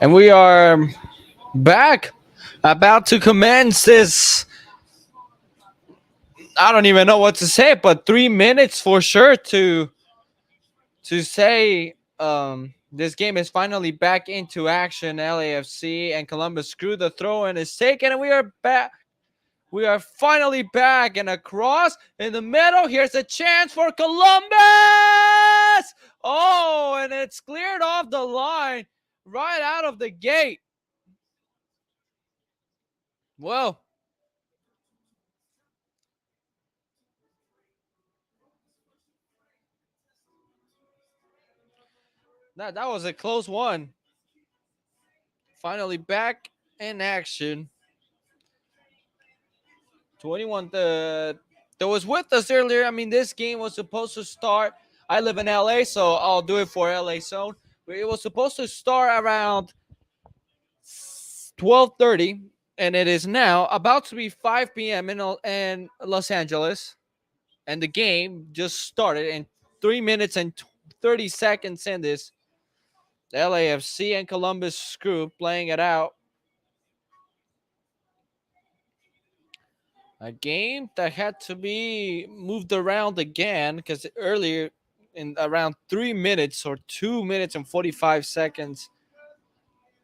And we are back, about to commence this. I don't even know what to say, but 3 minutes for sure to say this game is finally back into action. LAFC and Columbus Crew. The throw in is taken, and we are back. We are finally back and across in the middle. Here's a chance for Columbus. Oh, and it's cleared off the line right out of the gate. Well, that was a close one. Finally back in action. 21 that was with us earlier. I mean, this game was supposed to start. I live in LA, so I'll do it for LA Zone. It was supposed to start around 12:30, and it is now about to be 5 p.m. in Los Angeles, and the game just started in 3 minutes and 30 seconds in this. LAFC and Columbus Crew playing it out. A game that had to be moved around again because earlier, in around 3 minutes or 2 minutes and 45 seconds,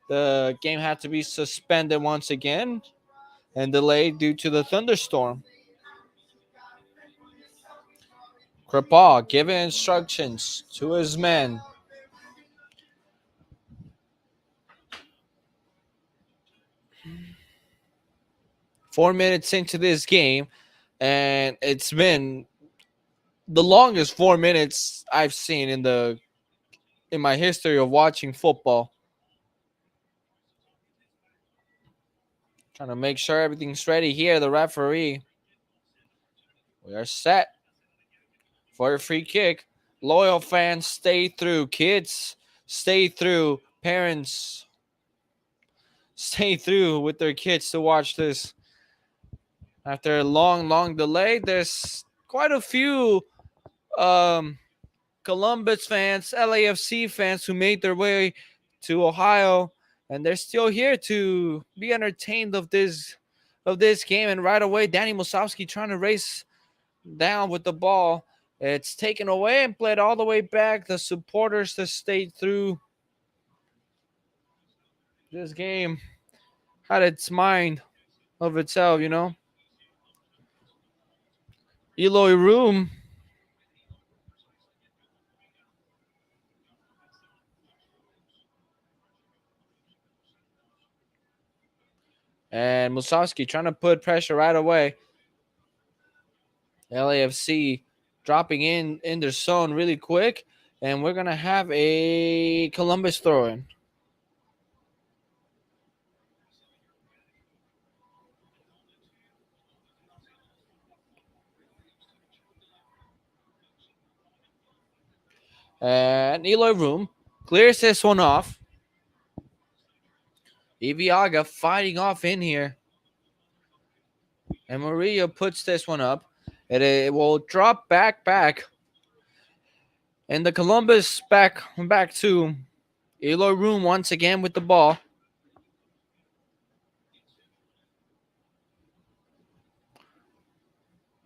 the game had to be suspended once again and delayed due to the thunderstorm. Crepaw giving instructions to his men. Four minutes into this game, and it's been the longest 4 minutes I've seen in my history of watching football. Trying to make sure everything's ready here. The referee. We are set for a free kick. Loyal fans, stay through. Kids, stay through. Parents, stay through with their kids to watch this. After a long delay, there's quite a few Columbus fans, LAFC fans who made their way to Ohio, and they're still here to be entertained of this game. And right away, Danny Musowski trying to race down with the ball. It's taken away and played all the way back. The supporters that stayed through this game had its mind of itself, you know. Eloy Room and Musowski trying to put pressure right away. LAFC dropping in their zone really quick, and we're gonna have a Columbus throw-in. And Eloy Room clears this one off. Iviaga fighting off in here. And Murillo puts this one up. It will drop back. And the Columbus back to Eloy Room once again with the ball.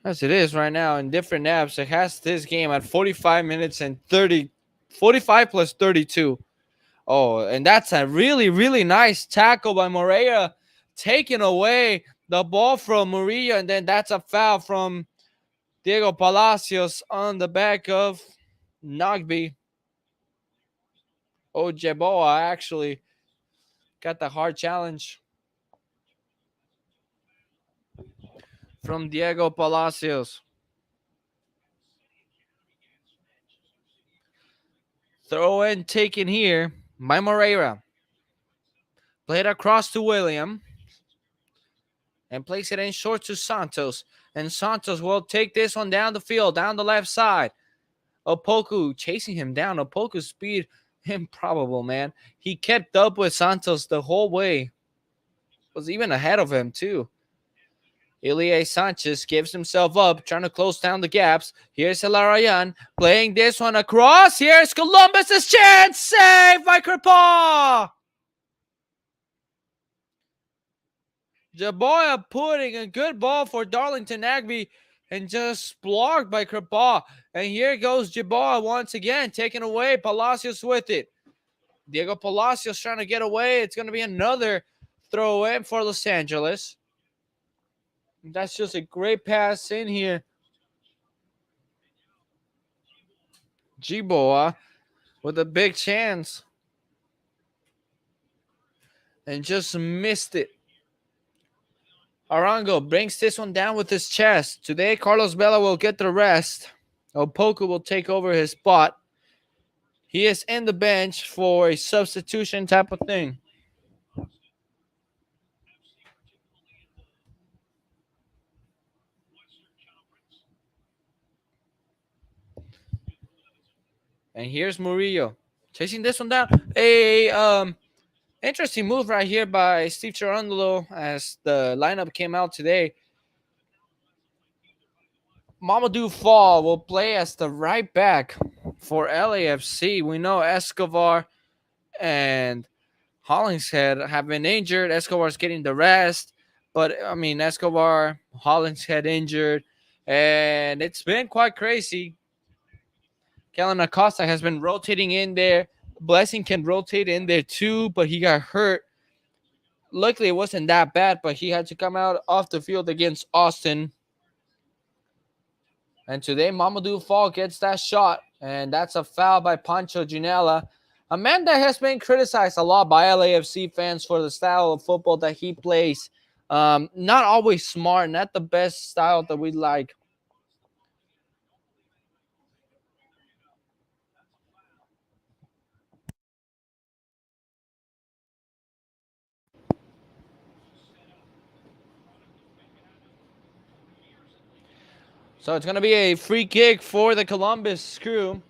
As it is right now in different apps, it has this game at 45 minutes and 45 plus 32. Oh, and that's a really nice tackle by Moreira, taking away the ball from Murillo, and then that's a foul from Diego Palacios on the back of Nogby. Ojeboa actually got the hard challenge from Diego Palacios. Throw in taken here by Moreira. Played across to William. And place it in short to Santos. And Santos will take this one down the field, down the left side. Opoku chasing him down. Opoku's speed, improbable, man. He kept up with Santos the whole way. Was even ahead of him, too. Ilie Sanchez gives himself up, trying to close down the gaps. Here's Hilarion playing this one across. Here's Columbus's chance. Save by Crepaw. Jaboya putting a good ball for Darlington Nagby and just blocked by Krapa. And here goes Jaboya once again, taking away Palacios with it. Diego Palacios trying to get away. It's going to be another throw in for Los Angeles. That's just a great pass in here. Jiboa with a big chance and just missed it. Arango brings this one down with his chest. Today, Carlos Vela will get the rest. Opoku will take over his spot. He is in the bench for a substitution type of thing. And here's Murillo chasing this one down. Interesting move right here by Steve Cherundolo as the lineup came out today. Mamadou Fall will play as the right back for LAFC. We know Escobar and Hollingshead have been injured. Escobar's getting the rest. But, I mean, Escobar, Hollingshead injured. And it's been quite crazy. Kellen Acosta has been rotating in there. Blessing can rotate in there too, but he got hurt. Luckily, it wasn't that bad, but he had to come out off the field against Austin. And today, Mamadou Fall gets that shot, and that's a foul by Pancho Ginella, a man that has been criticized a lot by LAFC fans for the style of football that he plays. Not always smart, not the best style that we like. So it's going to be a free kick for the Columbus Crew,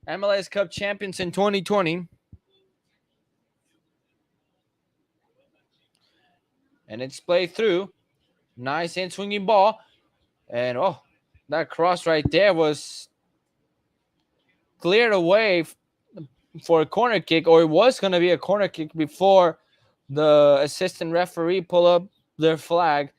MLS Cup champions in 2020. And it's played through. Nice in-swinging ball. And, that cross right there was cleared away for a corner kick, or it was going to be a corner kick before the assistant referee pull up their flag.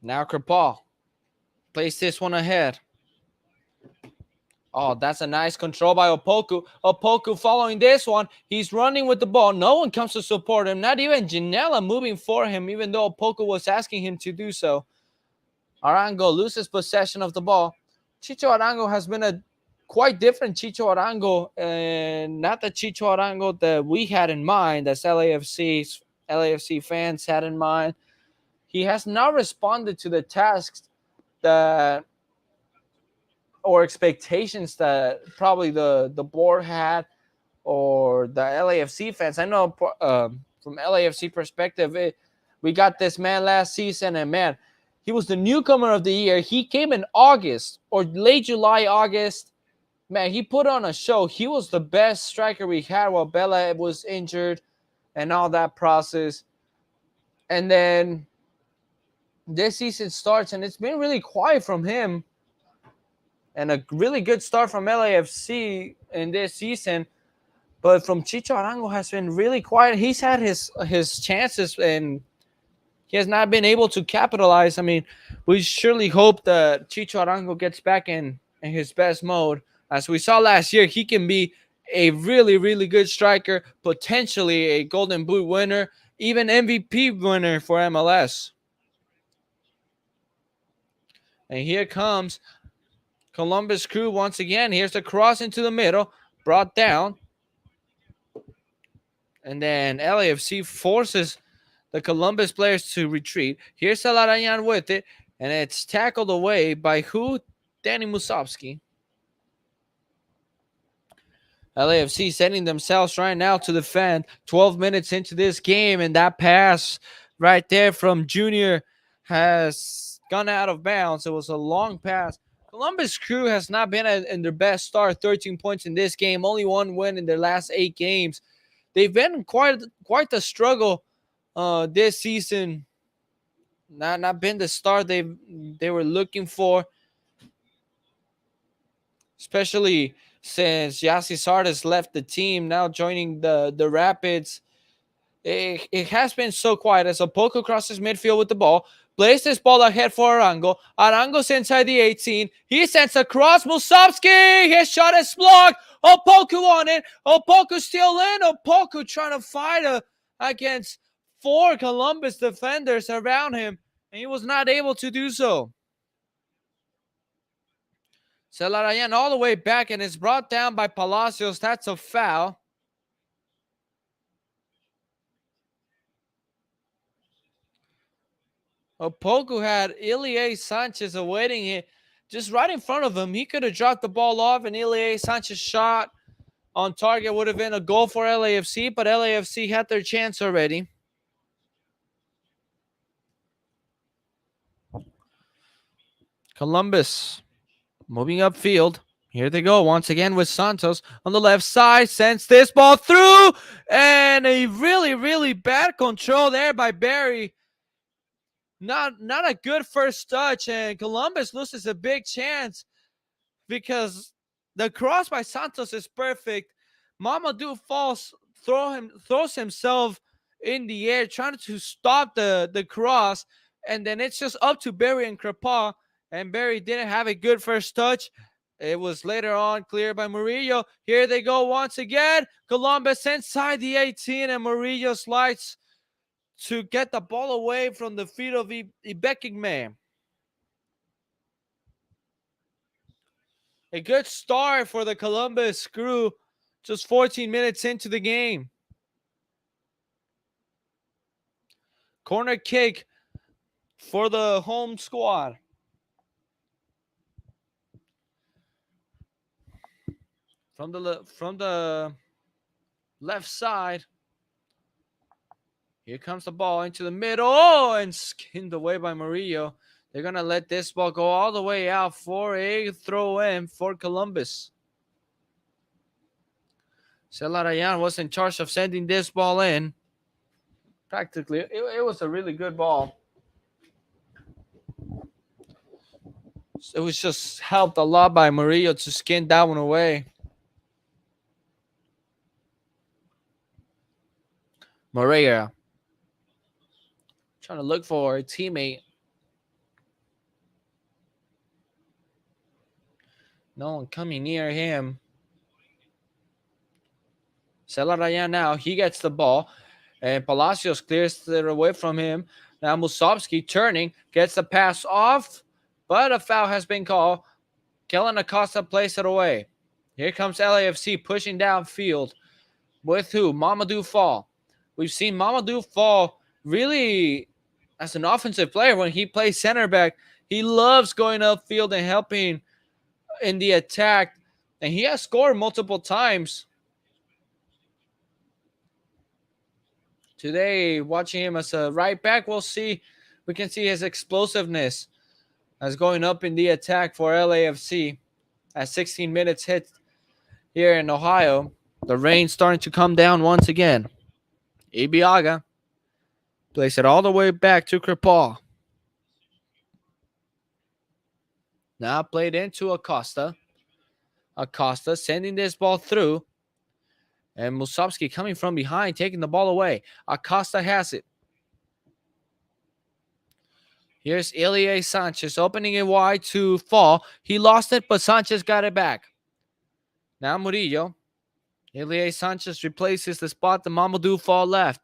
Now Kripal plays this one ahead. Oh, that's a nice control by Opoku. Opoku following this one. He's running with the ball. No one comes to support him. Not even Ginella moving for him, even though Opoku was asking him to do so. Arango loses possession of the ball. Chicho Arango has been a quite different Chicho Arango, and not the Chicho Arango that we had in mind, as LAFC fans had in mind. He has not responded to the tasks that or expectations that probably the board had or the LAFC fans. I know from LAFC perspective, we got this man last season, and man, he was the newcomer of the year. He came in August or late July, August. Man, he put on a show. He was the best striker we had while Bella was injured and all that process. And then this season starts, and it's been really quiet from him. And a really good start from LAFC in this season. But from Chicho Arango has been really quiet. He's had his chances, and he has not been able to capitalize. I mean, we surely hope that Chicho Arango gets back in his best mode. As we saw last year, he can be a really, really good striker, potentially a Golden Boot winner, even MVP winner for MLS. And here comes Columbus Crew once again. Here's the cross into the middle, brought down. And then LAFC forces the Columbus players to retreat. Here's Salarayan with it, and it's tackled away by who? Danny Musovski. LAFC setting themselves right now to defend. 12 minutes into this game, and that pass right there from Junior has gone out of bounds. It was a long pass. Columbus Crew has not been in their best start. 13 points in this game, only one win in their last 8 games. They've been quite the struggle this season not been the start they were looking for, especially since Yassi Sardes left the team, now joining the Rapids. It has been so quiet as Opoko crosses midfield with the ball, plays this ball ahead for Arango. Arango's inside the 18. He sends across Musovski. His shot is blocked. Opoku on it. Opoku still in. Opoku trying to fight against four Columbus defenders around him, and he was not able to do so. Celarayan all the way back and is brought down by Palacios. That's a foul. Opoku had Ilie Sanchez awaiting it just right in front of him. He could have dropped the ball off, and Ilie Sanchez shot on target would have been a goal for LAFC, but LAFC had their chance already. Columbus moving upfield. Here they go once again with Santos on the left side. Sends this ball through, and a really, really bad control there by Barry. Not a good first touch, and Columbus loses a big chance because the cross by Santos is perfect. Mamadou falls, throws himself in the air, trying to stop the cross, and then it's just up to Barry and Crepa. And Barry didn't have a good first touch. It was later on cleared by Murillo. Here they go once again. Columbus inside the 18, and Murillo slides to get the ball away from the feet of Ibekigme. A good start for the Columbus crew just 14 minutes into the game. Corner kick for the home squad. From the left side. Here comes the ball into the middle. Oh, and skinned away by Murillo. They're going to let this ball go all the way out for a throw in for Columbus. Celarayan was in charge of sending this ball in. Practically, it was a really good ball. It was just helped a lot by Murillo to skin that one away. Moreira trying to look for a teammate. No one coming near him. Celarayan now, he gets the ball, and Palacios clears it away from him. Now Musovski turning, gets the pass off, but a foul has been called. Kellen Acosta plays it away. Here comes LAFC pushing downfield with who? Mamadou Fall. We've seen Mamadou Fall really as an offensive player when he plays center back. He loves going upfield and helping in the attack, and he has scored multiple times. Today, watching him as a right back, we can see his explosiveness as going up in the attack for LAFC. At 16 minutes hit here in Ohio, the rain starting to come down once again. Ibiaga plays it all the way back to Crepa. Now played into Acosta. Acosta sending this ball through. And Musovski coming from behind, taking the ball away. Acosta has it. Here's Ilie Sanchez opening it wide to Fall. He lost it, but Sanchez got it back. Now Murillo. Ilie Sanchez replaces the spot that Mamadou Fall left.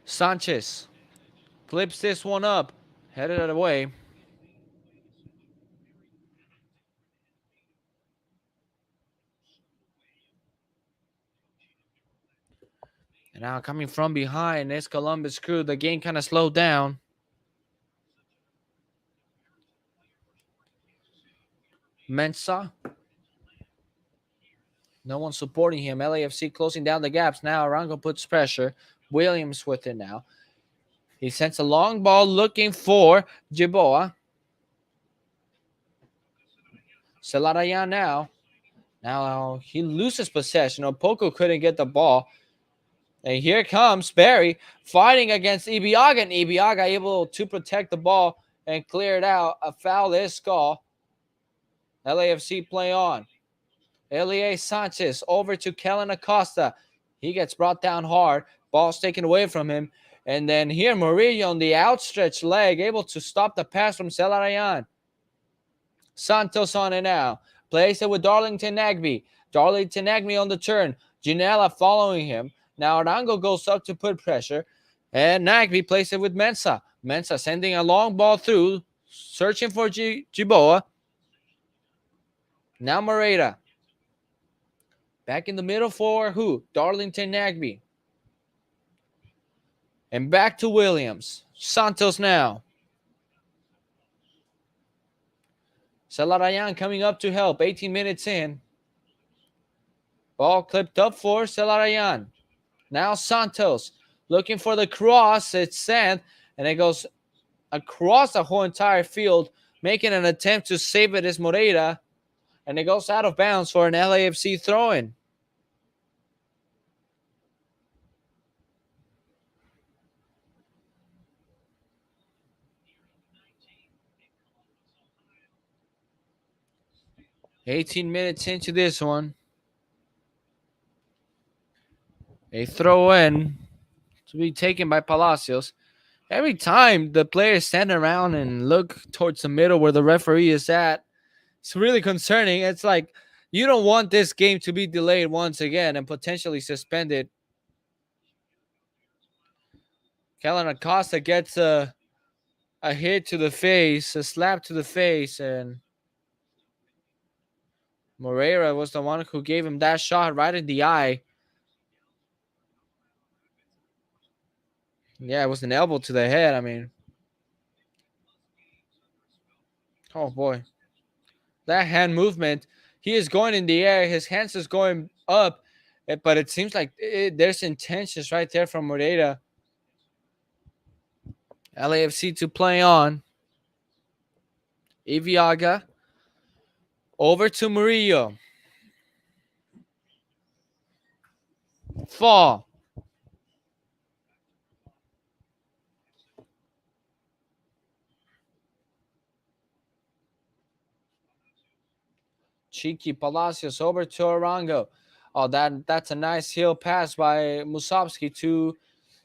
Sanchez clips this one up, headed it away. And now coming from behind is Columbus crew. The game kind of slowed down. Mensah. No one supporting him. LAFC closing down the gaps. Now Arango puts pressure. Williams with it now. He sends a long ball looking for Jiboa. Celarayan now. Now he loses possession. Opoku couldn't get the ball. And here comes Barry fighting against Ibiaga. And Ibiaga able to protect the ball and clear it out. A foul is called. LAFC play on. Elie Sanchez over to Kellen Acosta. He gets brought down hard. Ball's taken away from him. And then here Murillo on the outstretched leg able to stop the pass from Celarayan. Santos on it now. Plays it with Darlington Nagby. Darlington Nagby on the turn. Ginella following him. Now Arango goes up to put pressure. And Nagby plays it with Mensah. Mensah sending a long ball through. Searching for Jiboa. Now Moreira. Back in the middle for who? Darlington Nagby. And back to Williams. Santos now. Celarayan coming up to help. 18 minutes in. Ball clipped up for Celarayan. Now Santos looking for the cross. It's sent. And it goes across the whole entire field. Making an attempt to save it is Moreira. And it goes out of bounds for an LAFC throw-in. "18 minutes into this one. A throw-in to be taken by Palacios. Every time the players stand around and look towards the middle where the referee is at, it's really concerning. It's like you don't want this game to be delayed once again and potentially suspended. Kellen Acosta gets a hit to the face, a slap to the face, and Moreira was the one who gave him that shot right in the eye. Yeah, it was an elbow to the head. I mean, oh boy. That hand movement, he is going in the air. His hands is going up, but it seems like there's intentions right there from Moreira. LAFC to play on. Iviaga over to Murillo. Fall. Cheeky Palacios over to Arango. Oh, that's a nice heel pass by Musovski to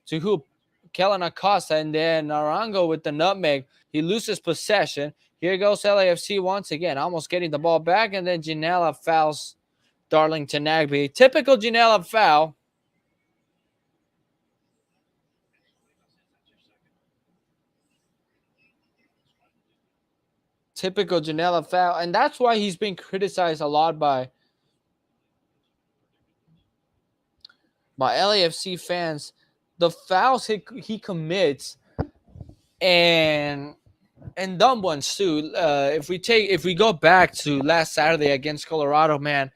who? Kellen Acosta, and then Arango with the nutmeg. He loses possession. Here goes LAFC once again, almost getting the ball back, and then Ginella fouls Darlington Nagby. Typical Ginella foul. Typical Ginella foul, and that's why he's been criticized a lot by LAFC fans. The fouls he commits, and dumb ones too. If we go back to last Saturday against Colorado, man,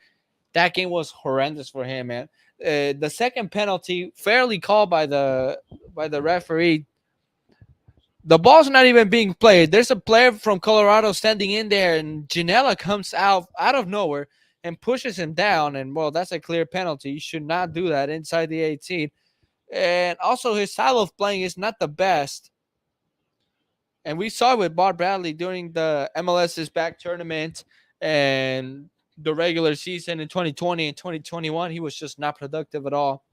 that game was horrendous for him, man. The second penalty, fairly called by the referee. The ball's not even being played. There's a player from Colorado standing in there, and Ginella comes out of nowhere and pushes him down. And well, that's a clear penalty. You should not do that inside the 18. And also, his style of playing is not the best. And we saw it with Bob Bradley during the MLS's back tournament and the regular season in 2020 and 2021. He was just not productive at all.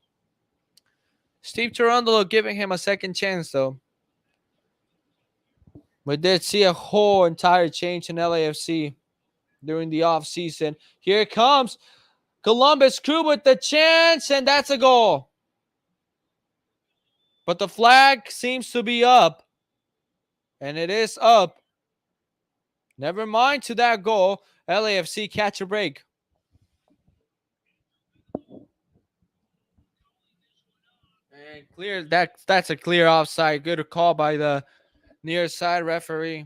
Steve Cherundolo giving him a second chance, though. We did see a whole entire change in LAFC during the offseason. Here comes Columbus Crew with the chance, and that's a goal. But the flag seems to be up. And it is up. Never mind to that goal. LAFC catch a break. And clear that's a clear offside. Good call by the near side referee.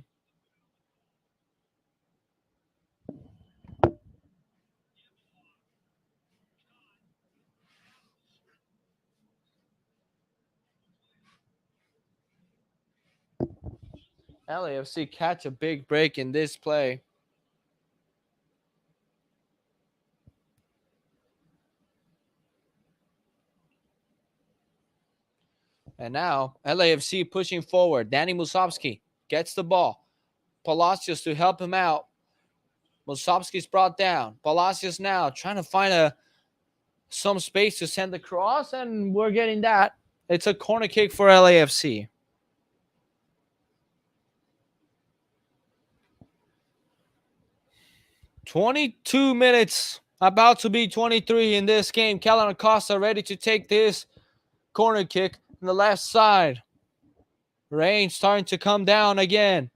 LAFC catch a big break in this play. And now LAFC pushing forward. Danny Musovski gets the ball. Palacios to help him out. Musovski's brought down. Palacios now trying to find some space to send the cross, and we're getting that. It's a corner kick for LAFC. "22 minutes, about to be 23 in this game. Kellen Acosta ready to take this corner kick on the left side. Rain starting to come down again.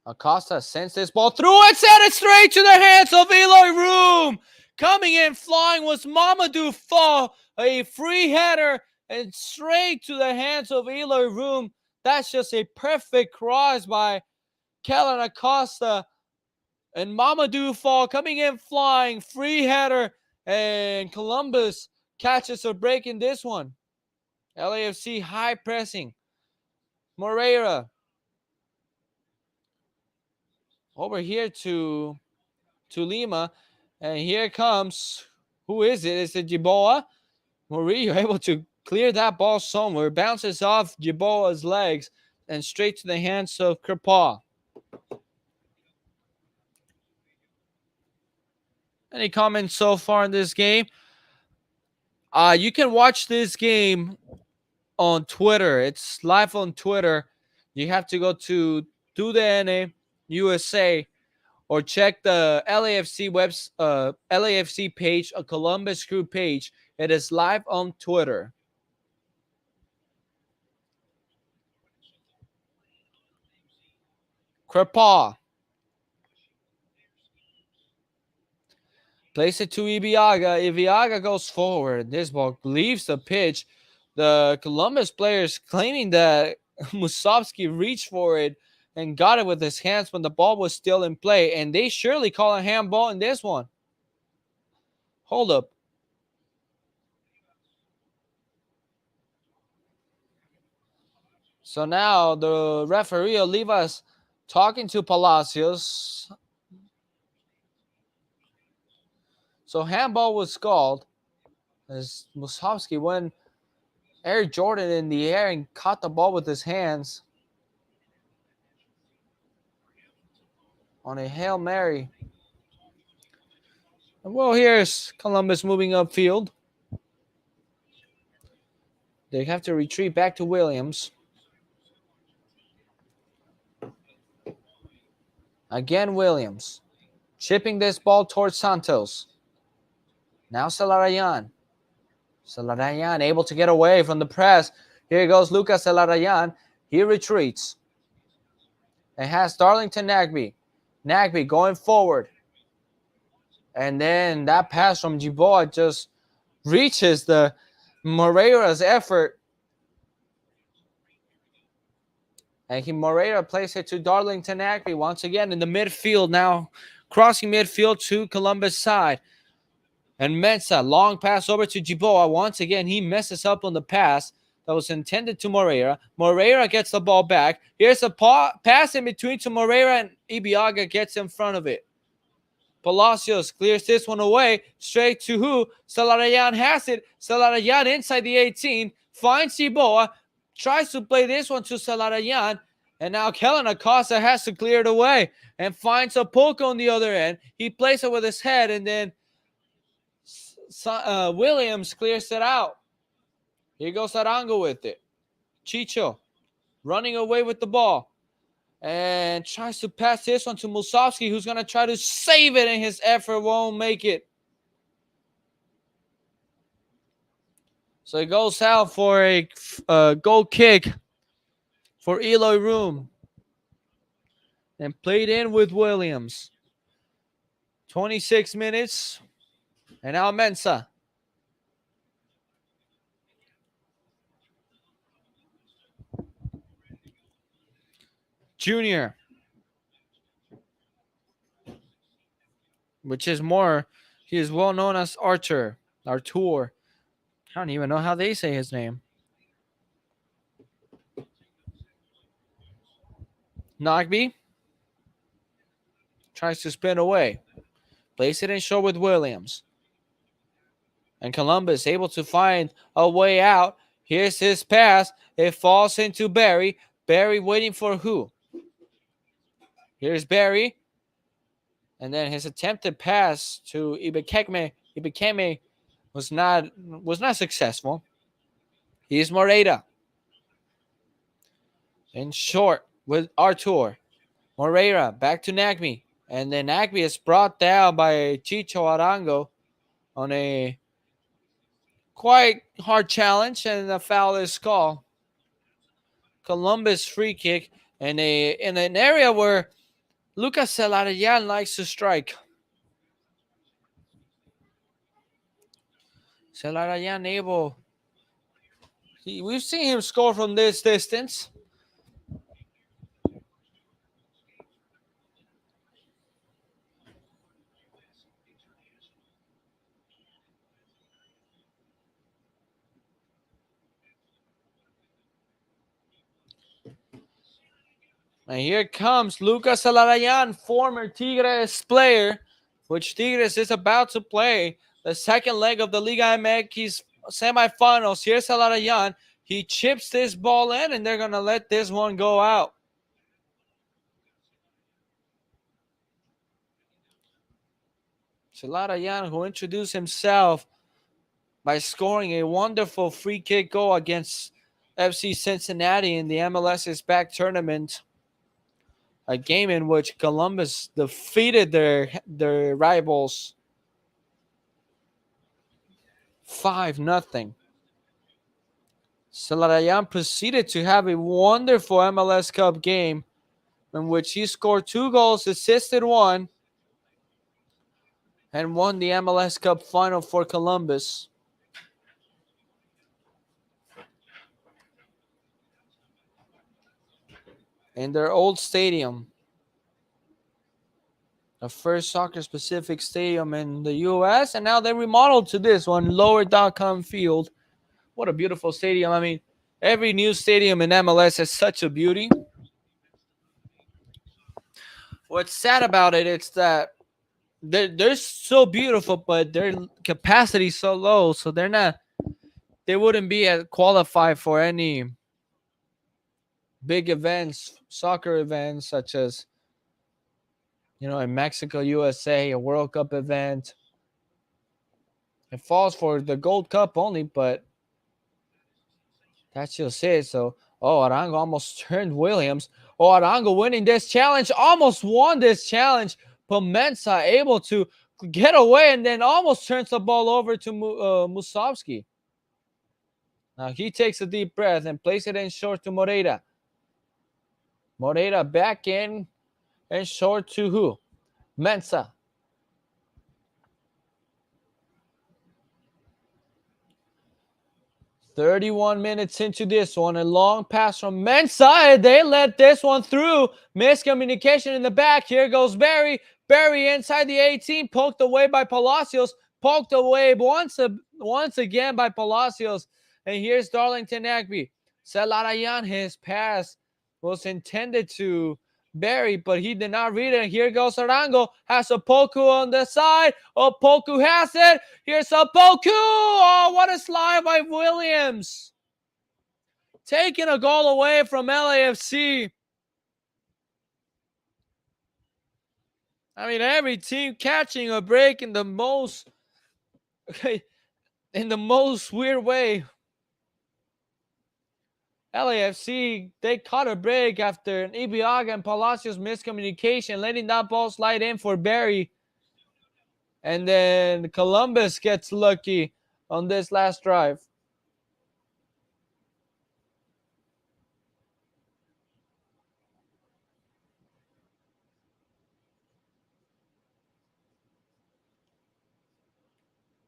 Acosta sends this ball through and sent it straight to the hands of Eloy Room. Coming in flying was Mamadou Fall, a free header and straight to the hands of Eloy Room. That's just a perfect cross by Kellen Acosta. And Mamadou Fall coming in flying, free header, and Columbus catches a break in this one. LAFC high pressing. Moreira over here to Lima, and here comes, who is it? Is it Jiboa? Murillo able to clear that ball somewhere, bounces off Jiboa's legs and straight to the hands of Krepaw. Any comments so far in this game? You can watch this game on Twitter. It's live on Twitter. You have to go to TUDN USA or check the LAFC page, a Columbus Crew page. It is live on Twitter. Krepaw plays it to Ibiaga. Ibiaga goes forward. This ball leaves the pitch. The Columbus players claiming that Musovski reached for it and got it with his hands when the ball was still in play. And they surely call a handball in this one. Hold up. So now the referee will leave us talking to Palacios. So handball was called as Musovski went Air Jordan in the air and caught the ball with his hands on a Hail Mary. And well, here's Columbus moving upfield. They have to retreat back to Williams. Again, Williams chipping this ball towards Santos. Now Celarayan. Celarayan able to get away from the press. Here goes Lucas Celarayan. He retreats. And has Darlington Nagbe. Nagbe going forward. And then that pass from Jiboa just reaches the Moreira's effort. And Moreira plays it to Darlington Nagbe once again in the midfield now. Crossing midfield to Columbus side. And Mensah, long pass over to Jiboa. Once again, he messes up on the pass that was intended to Moreira. Moreira gets the ball back. Here's a pass in between to Moreira, and Ibiaga gets in front of it. Palacios clears this one away. Straight to who? Celarayan has it. Celarayan inside the 18. Finds Jiboa. Tries to play this one to Celarayan. And now Kellen Acosta has to clear it away. And finds a poke on the other end. He plays it with his head, and then Williams clears it out. Here goes Arango with it. Chicho running away with the ball. And tries to pass this one to Musovski, who's going to try to save it, and his effort won't make it. So it goes out for a goal kick for Eloy Room. And played in with Williams. 26 minutes. And now Mensah. Junior. Which is more, he is well known as Arthur. I don't even know how they say his name. Nagbe tries to spin away. Plays it in short with Williams. And Columbus able to find a way out. Here's his pass. It falls into Barry. Barry waiting for who? Here's Barry. And then his attempted pass to Ibekeme was not successful. Here's Moreta. In short with Artur. Moreira back to Nagby. And then Nagby is brought down by Chicho Arango on a quite hard challenge, and the foul is called. Columbus free kick in an area where Lucas Celarayan likes to strike. Celarayan we've seen him score from this distance. And here comes Lucas Celarayan, former Tigres player, which Tigres is about to play the second leg of the Liga MX semifinals. Here's Celarayan. He chips this ball in, and they're going to let this one go out. Celarayan, who introduced himself by scoring a wonderful free kick goal against FC Cincinnati in the MLS's back tournament, a game in which Columbus defeated their rivals 5-0. Celarayan proceeded to have a wonderful MLS Cup game in which he scored 2 goals, assisted 1, and won the MLS Cup final for Columbus. In their old stadium, the first soccer-specific stadium in the U.S., and now they remodeled to this one, Lower.com Field. What a beautiful stadium. I mean, every new stadium in MLS has such a beauty. What's sad about it is that they're so beautiful, but their capacity is so low, so they wouldn't be qualified for any big events, soccer events, such as, in Mexico, USA, a World Cup event. It falls for the Gold Cup only, but that's just it. So, Arango almost turned Williams. Arango winning this challenge, almost won this challenge. But Mensah able to get away and then almost turns the ball over to Musovski. Now he takes a deep breath and plays it in short to Moreira. Moreira back in and short to who? Mensah. 31 minutes into this one, a long pass from Mensah. They let this one through. Miscommunication in the back. Here goes Barry. Barry inside the 18, poked away by Palacios. Poked away once again by Palacios. And here's Darlington Nagby. Celarayan, his pass was intended to Barry, but he did not read it. And here goes Arango. Has a Poku on the side. Poku has it. Here's a Poku. Oh, what a slide by Williams. Taking a goal away from LAFC. I mean, every team catching a break in the most weird way. LAFC, they caught a break after an Ibiaga and Palacios miscommunication, letting that ball slide in for Barry. And then Columbus gets lucky on this last drive.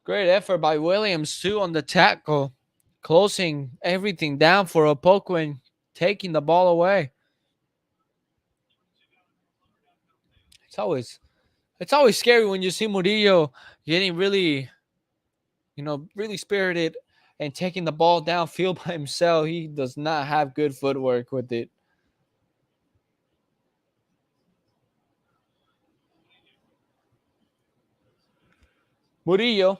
Great effort by Williams, too, on the tackle, closing everything down for Opoku and taking the ball away. It's always scary when you see Murillo getting really spirited and taking the ball downfield by himself. He does not have good footwork with it. Murillo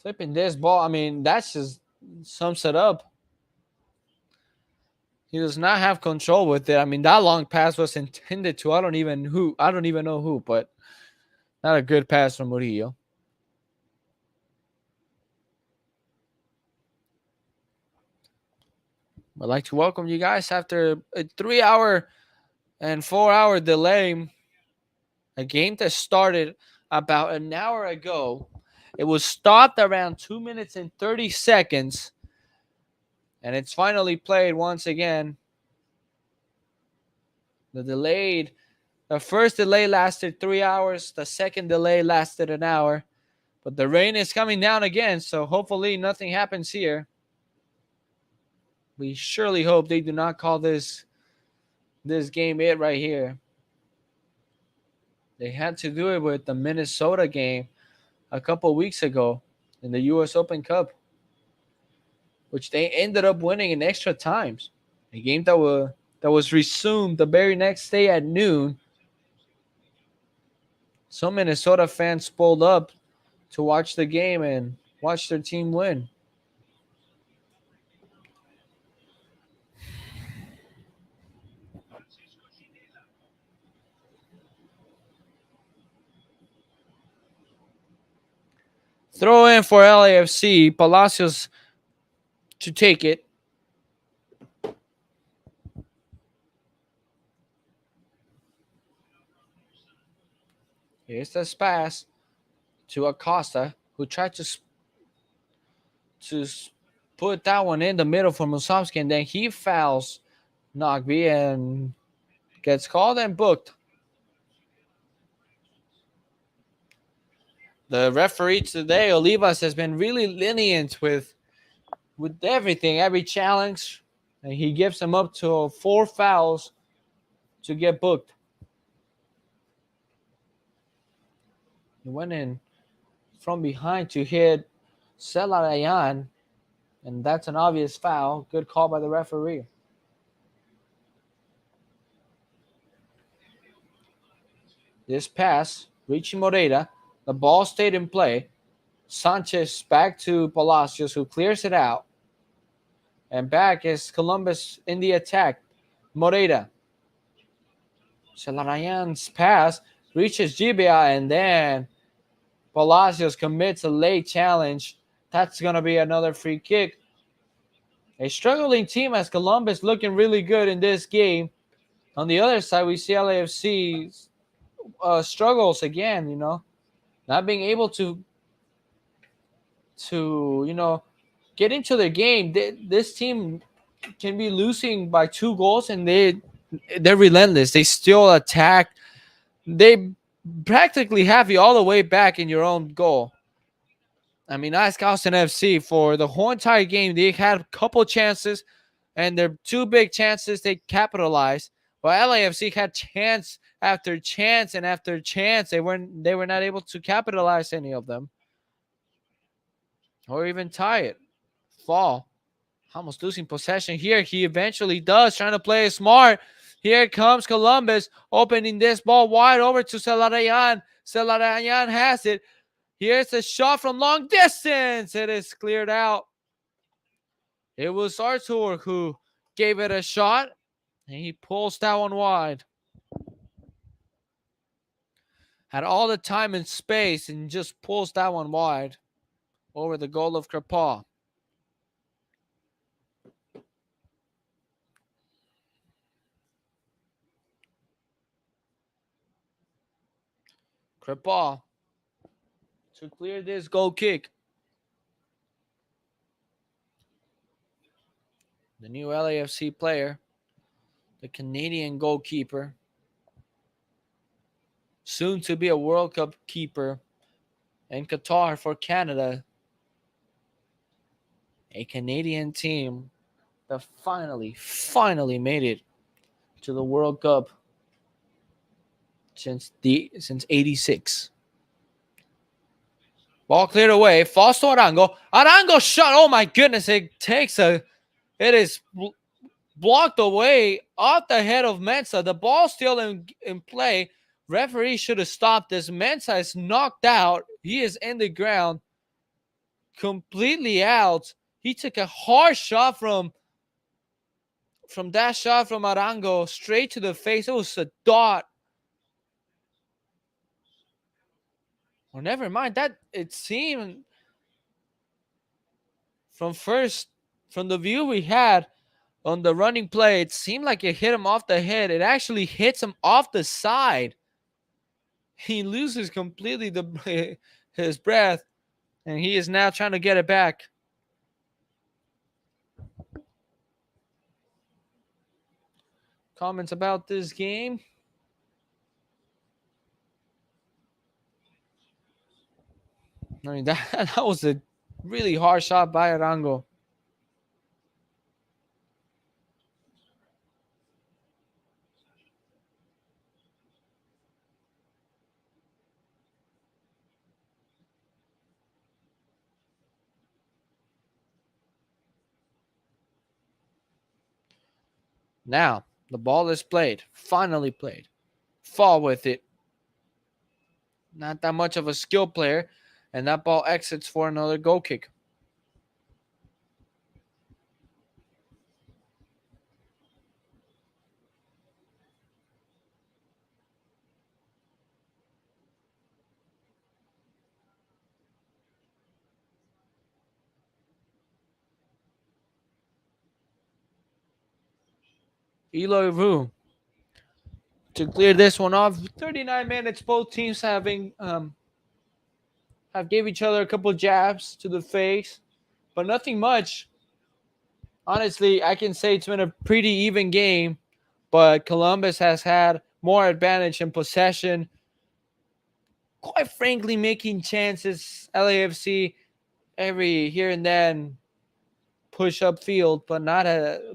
Flipping this ball, I mean, that's just sums it up. He does not have control with it. I mean, that long pass was intended to I don't even know who, but not a good pass from Murillo. I'd like to welcome you guys after a 3 hour and 4 hour delay. A game that started about an hour ago. It was stopped around 2 minutes and 30 seconds. And it's finally played once again. The first delay lasted 3 hours. The second delay lasted an hour. But the rain is coming down again, so hopefully nothing happens here. We surely hope they do not call this game it right here. They had to do it with the Minnesota game a couple weeks ago in the U.S. Open Cup, which they ended up winning in extra times. A game that was resumed the very next day at noon. Some Minnesota fans pulled up to watch the game and watch their team win. Throw in for LAFC. Palacios to take it. Here's this pass to Acosta, who tried to put that one in the middle for Musovski, and then he fouls Nogby and gets called and booked. The referee today, Olivas, has been really lenient with everything, every challenge, and he gives them up to 4 fouls to get booked. He went in from behind to hit Celarayan, and that's an obvious foul. Good call by the referee. This pass, reaching Moreira. The ball stayed in play. Sanchez back to Palacios, who clears it out. And back is Columbus in the attack. Moreira. Celarayan's pass reaches Gibia, and then Palacios commits a late challenge. That's going to be another free kick. A struggling team as Columbus looking really good in this game. On the other side, we see LAFC struggles again, not being able to get into the game. This team can be losing by 2 goals, and they're relentless. They still attack. They practically have you all the way back in your own goal. I mean, ask Austin FC for the whole entire game. They had a couple chances, and their 2 big chances they capitalized. But LAFC had chance after chance and after chance. They were not able to capitalize any of them, or even tie it. Fall, almost losing possession here. He eventually does, trying to play it smart. Here comes Columbus, opening this ball wide over to Celarayan. Celarayan has it. Here's a shot from long distance. It is cleared out. It was Artur who gave it a shot, and he pulls that one wide. Had all the time and space and just pulls that one wide over the goal of Krepaw. Krepaw to clear this goal kick. The new LAFC player, the Canadian goalkeeper, soon to be a World Cup keeper in Qatar for Canada. A Canadian team that finally made it to the World Cup since 86. Ball cleared away. Falls to Arango. Arango shot. Oh my goodness. It is blocked away off the head of Mensah. The ball still in play. Referee should have stopped this. Mensah is knocked out. He is in the ground. completely out. He took a hard shot from that shot from Arango straight to the face. It was a dot. Or never mind that. It seemed from first from the view we had on the running play, it seemed like it hit him off the head. It actually hits him off the side. He loses completely his breath, and he is now trying to get it back. Comments about this game? I mean, that was a really hard shot by Arango. Now, the ball is played. Finally played. Fall with it. Not that much of a skill player. And that ball exits for another goal kick. Eloy Vu to clear this one off. 39 minutes. Both teams have gave each other a couple jabs to the face, but nothing much. Honestly, I can say it's been a pretty even game, but Columbus has had more advantage in possession. Quite frankly, making chances. LAFC every here and then push up field, but not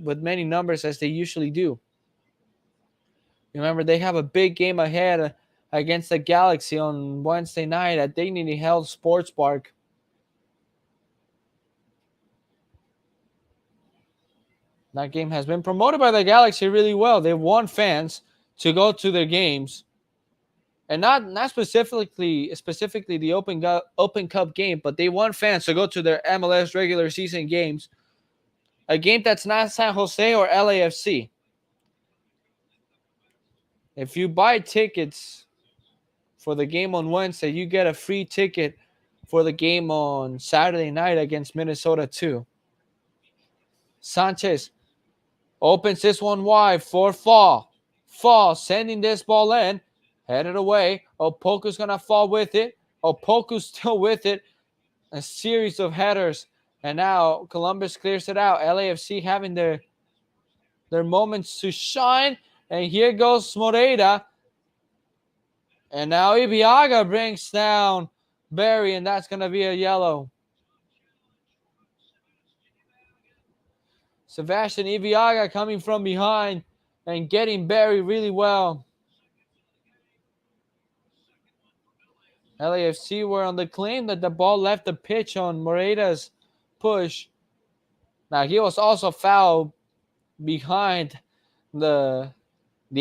with many numbers as they usually do. Remember, they have a big game ahead against the Galaxy on Wednesday night at Dignity Health Sports Park. That game has been promoted by the Galaxy really well. They want fans to go to their games, and not specifically the Open Cup game, but they want fans to go to their MLS regular season games. A game that's not San Jose or LAFC. If you buy tickets for the game on Wednesday, you get a free ticket for the game on Saturday night against Minnesota too. Sanchez opens this one wide for Fall. Fall sending this ball in. Headed away. Opoku's going to fall with it. Opoku's still with it. A series of headers. And now Columbus clears it out. LAFC having their moments to shine. And here goes Moreira. And now Ibiaga brings down Barry. And that's going to be a yellow. Sebastian Ibiaga coming from behind and getting Barry really well. LAFC were on the claim that the ball left the pitch on Moreira's push. Now, he was also fouled behind the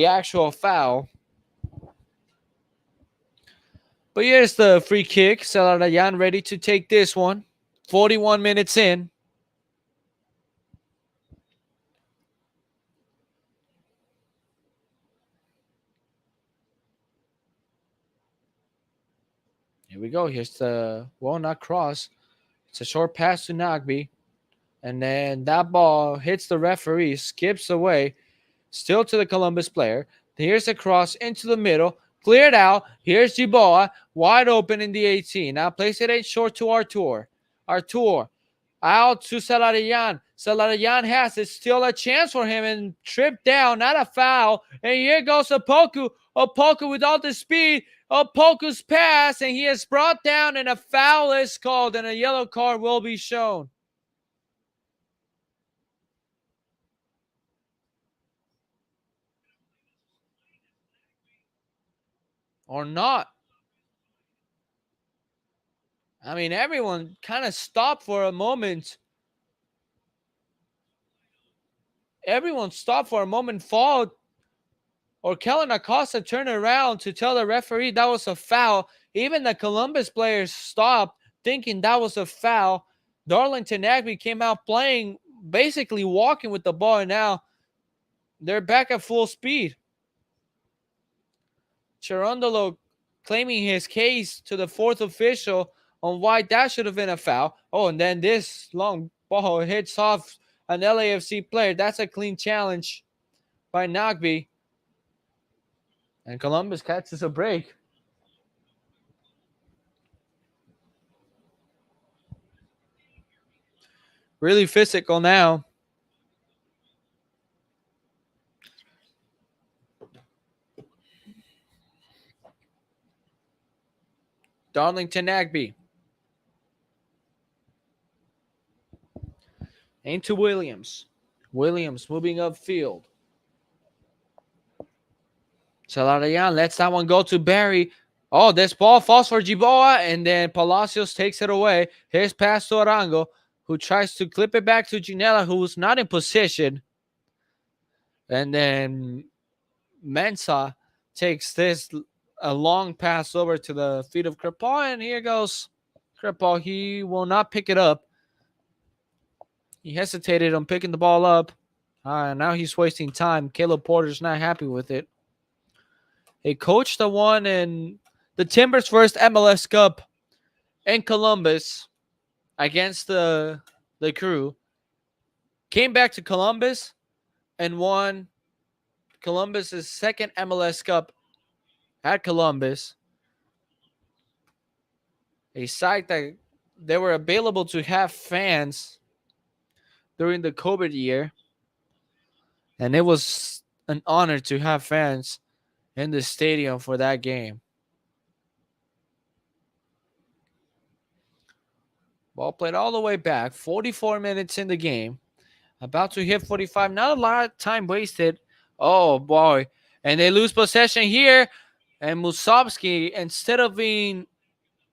actual foul. But here's the free kick. Salarayan ready to take this one. 41 minutes in. Here we go. Here's the walnut cross. It's a short pass to Nagby. And then that ball hits the referee, skips away, still to the Columbus player. Here's a cross into the middle, cleared out. Here's Jiboa, wide open in the 18. Now place it in short to Artur. Artur out to Salarayan. Salarayan has it, still a chance for him, and tripped down, not a foul. And here goes Opoku. Opoku with all the speed. Opoku's pass, and he is brought down, and a foul is called, and a yellow card will be shown. Or not. I mean, everyone kind of stopped for a moment. Everyone stopped for a moment. Fall or Kellen Acosta turned around to tell the referee that was a foul. Even the Columbus players stopped thinking that was a foul. Darlington Nagby came out playing, basically walking with the ball, and now they're back at full speed. Cherundolo claiming his case to the fourth official on why that should have been a foul. Oh, and then this long ball hits off an LAFC player. That's a clean challenge by Nagby. And Columbus catches a break. Really physical now. Darlington Nagby. Into Williams. Williams moving upfield. Salarayan lets that one go to Barry. Oh, this ball falls for Jiboa, and then Palacios takes it away. Here's pass to Arango, who tries to clip it back to Ginella, who's not in position. And then Mensah takes this a long pass over to the feet of Kripal, and here goes Kripal. He will not pick it up. He hesitated on picking the ball up. Now he's wasting time. Caleb Porter's not happy with it. A coach that won in the Timbers' first MLS Cup in Columbus against the Crew, came back to Columbus and won Columbus' second MLS Cup at Columbus, a site that they were available to have fans during the COVID year, and it was an honor to have fans in the stadium for that game. Ball played all the way back, 44 minutes in the game, about to hit 45. Not a lot of time wasted. Oh boy, and they lose possession here. And Musovski, instead of being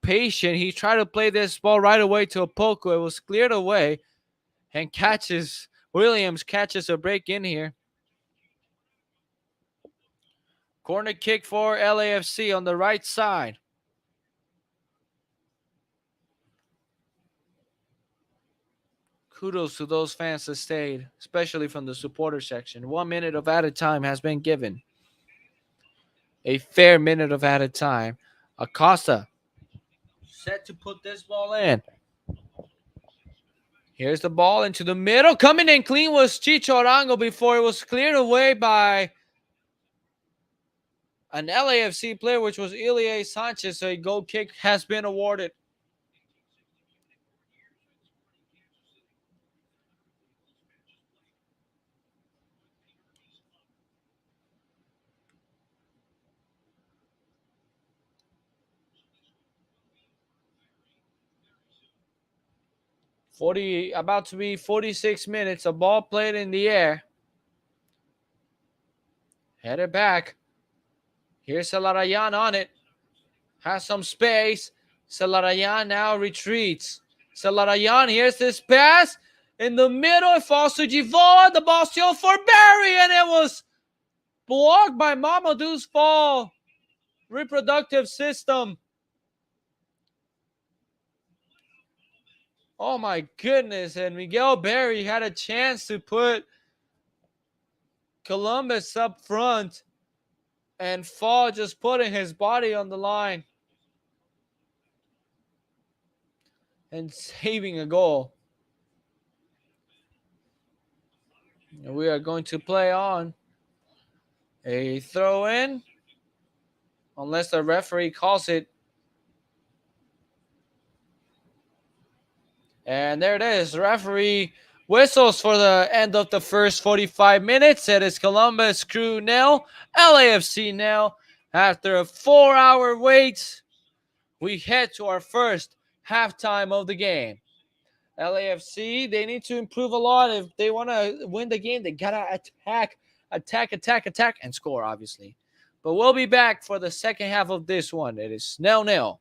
patient, he tried to play this ball right away to Opoko. It was cleared away, and Williams catches a break in here. Corner kick for LAFC on the right side. Kudos to those fans that stayed, especially from the supporter section. 1 minute of added time has been given. A fair minute of added time. Acosta set to put this ball in. Here's the ball into the middle. Coming in clean was Chicho Arango before it was cleared away by an LAFC player, which was Ilie Sanchez. So a goal kick has been awarded. About to be 46 minutes. A ball played in the air. Headed back. Here's Salarayan on it. Has some space. Salarayan now retreats. Salarayan, here's this pass. In the middle, it falls to Jivoa. The ball still for Barry, and it was blocked by Mamadou's fall. Reproductive system. Oh my goodness. And Miguel Barry had a chance to put Columbus up front, and Fall just putting his body on the line and saving a goal. And we are going to play on a throw in, unless the referee calls it. And there it is. The referee whistles for the end of the first 45 minutes. It is Columbus Crew nil, LAFC nil. After a 4-hour wait, we head to our first halftime of the game. LAFC, they need to improve a lot. If they want to win the game, they got to attack, and score, obviously. But we'll be back for the second half of this one. It is 0-0.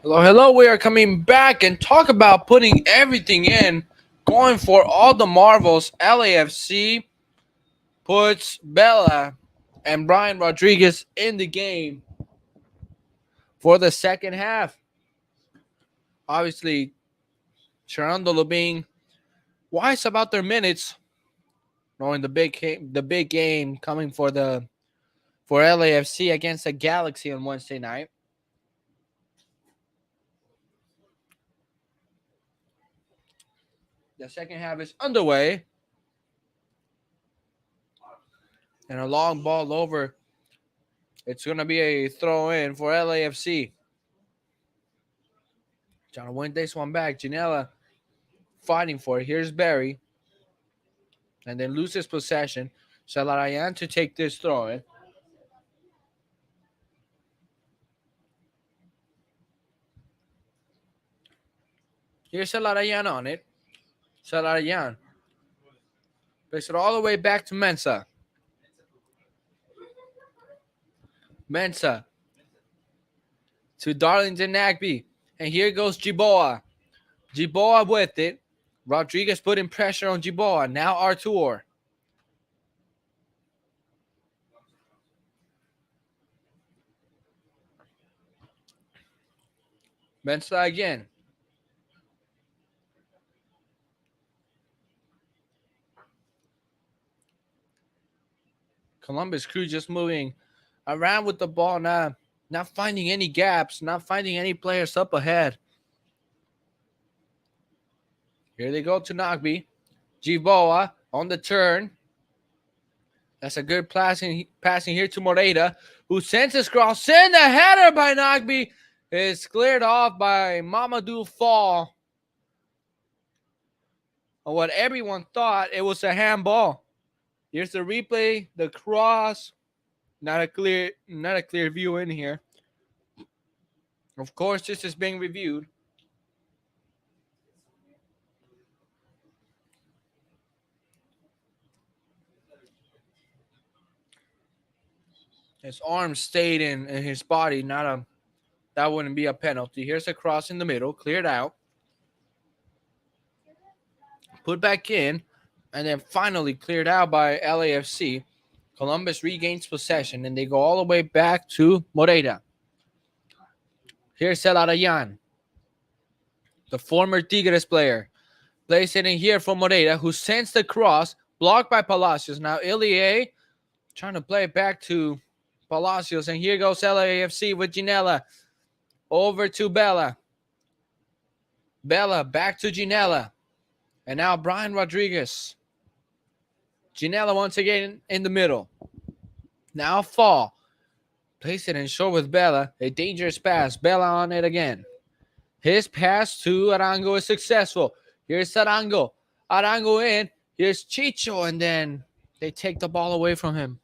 Hello, hello. We are coming back and talk about putting everything in, going for all the marvels. LAFC puts Bella and Brian Rodriguez in the game for the second half. Obviously, Cherundolo being wise about their minutes, knowing the big game coming for LAFC against the Galaxy on Wednesday night. The second half is underway. And a long ball over. It's going to be a throw in for LAFC. Trying to win this one back. Janela fighting for it. Here's Barry. And then loses possession. Salarayan to take this throw in. Here's Salarayan on it. Salarayan plays it all the way back to Mensah. Mensah to Darlington Nagby. And here goes Jiboa. Jiboa with it. Rodriguez putting pressure on Jiboa. Now Artur. Mensah again. Columbus Crew just moving around with the ball, not finding any gaps, not finding any players up ahead. Here they go to Nagby. Jiboa on the turn. That's a good passing here to Moreira, who sends his cross in. The header by Nagby is cleared off by Mamadou Fall. On what everyone thought it was a handball. Here's the replay, the cross. Not a clear view in here. Of course, this is being reviewed. His arm stayed in his body. That wouldn't be a penalty. Here's a cross in the middle, cleared out. Put back in, and then finally cleared out by LAFC. Columbus regains possession, and they go all the way back to Moreira. Here's Celarayan, the former Tigres player. Plays it in here for Moreira, who sends the cross, blocked by Palacios. Now Ilie trying to play it back to Palacios, and here goes LAFC with Ginella. Over to Bella. Bella back to Ginella. And now Brian Rodriguez. Ginella once again in the middle. Now Fall. Place it in short with Bella. A dangerous pass. Bella on it again. His pass to Arango is successful. Here's Arango. Arango in. Here's Chicho. And then they take the ball away from him.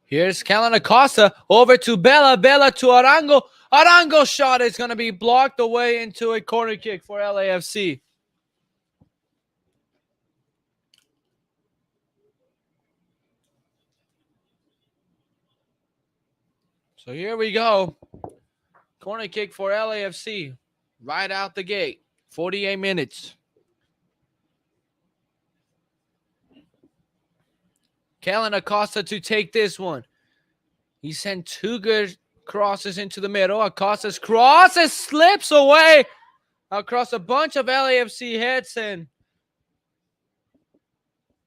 Here's Kellen Acosta over to Bella. Bella to Arango. Arango shot is going to be blocked away into a corner kick for LAFC. So here we go. Corner kick for LAFC. Right out the gate. 48 minutes. Kellen Acosta to take this one. He sent two good crosses into the middle. Acosta's cross slips away across a bunch of LAFC heads, and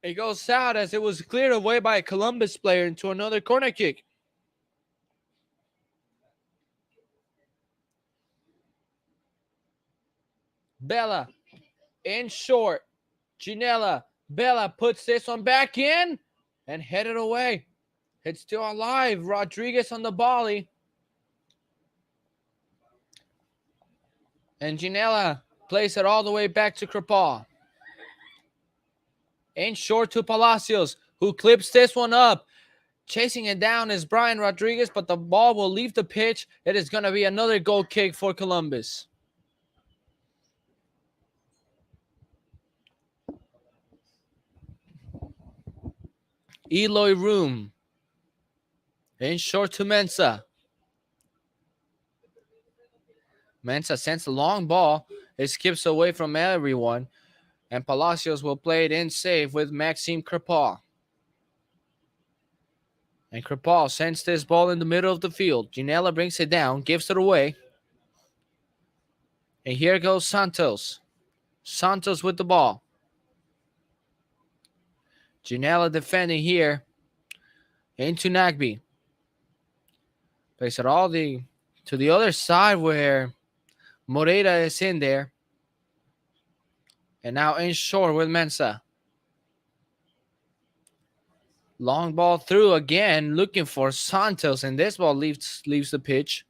it goes out as it was cleared away by a Columbus player into another corner kick. Bella in short. Ginella. Bella puts this one back in and headed away. It's still alive. Rodriguez on the volley. And Ginella plays it all the way back to Kripal. In short to Palacios, who clips this one up. Chasing it down is Brian Rodriguez, but the ball will leave the pitch. It is going to be another goal kick for Columbus. Eloy Room. In short to Mensa. Mensa sends a long ball. It skips away from everyone. And Palacios will play it in safe with Maxime Kripal. And Kripal sends this ball in the middle of the field. Ginella brings it down, gives it away. And here goes Santos. Santos with the ball. Ginella defending here. Into Nagby. Plays it all to the other side where Moreira is in there. And now in short with Mensa. Long ball through again, looking for Santos, and this ball leaves the pitch.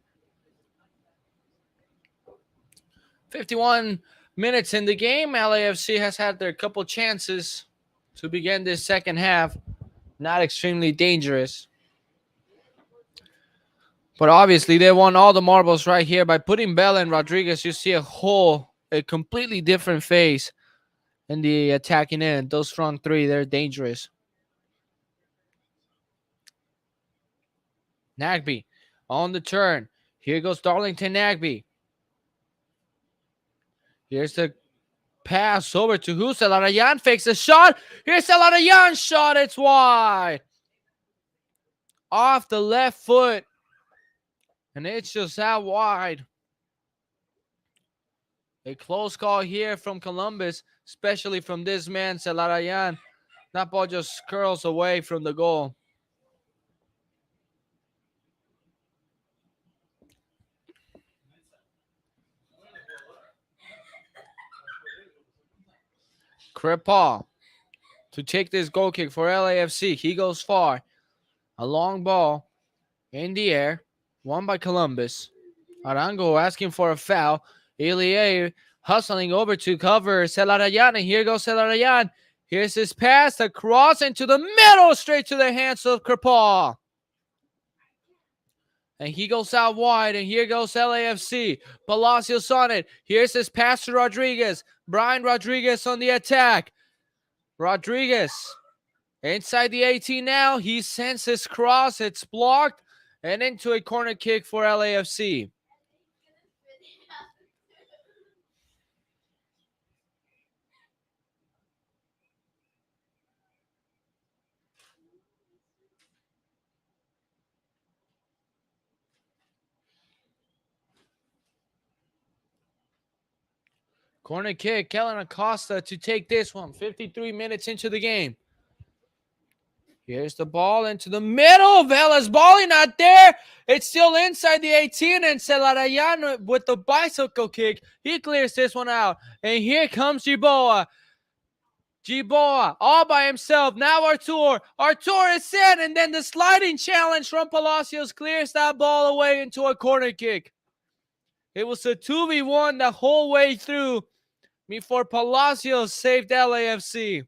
51 minutes in the game. LAFC has had their couple chances to begin this second half. Not extremely dangerous. But obviously, they won all the marbles right here. By putting Bell and Rodriguez, you see a completely different face in the attacking end. Those front three, they're dangerous. Nagby on the turn. Here goes Darlington Nagby. Here's the pass over to who? Celarayan fakes a shot. Here's Celarayan's shot. It's wide. Off the left foot. And it's just out wide. A close call here from Columbus, especially from this man, Celarayan. That ball just curls away from the goal. Kripal to take this goal kick for LAFC. He goes far. A long ball in the air. Won by Columbus. Arango asking for a foul. Ilie hustling over to cover Celarayan. And here goes Celarayan. Here's his pass across into the middle, straight to the hands of Kripal. And he goes out wide, and here goes LAFC. Palacios on it. Here's his pass to Rodriguez. Brian Rodriguez on the attack. Rodriguez inside the 18 now. He sends his cross. It's blocked. And into a corner kick for LAFC. Corner kick, Kellen Acosta to take this one. 53 minutes into the game. Here's the ball into the middle. Vela's balling not there. It's still inside the 18, and Celarayan with the bicycle kick. He clears this one out. And here comes Giboa. Giboa all by himself. Now Artur. Artur is in, and then the sliding challenge from Palacios clears that ball away into a corner kick. It was a 2v1 the whole way through before Palacios saved LAFC.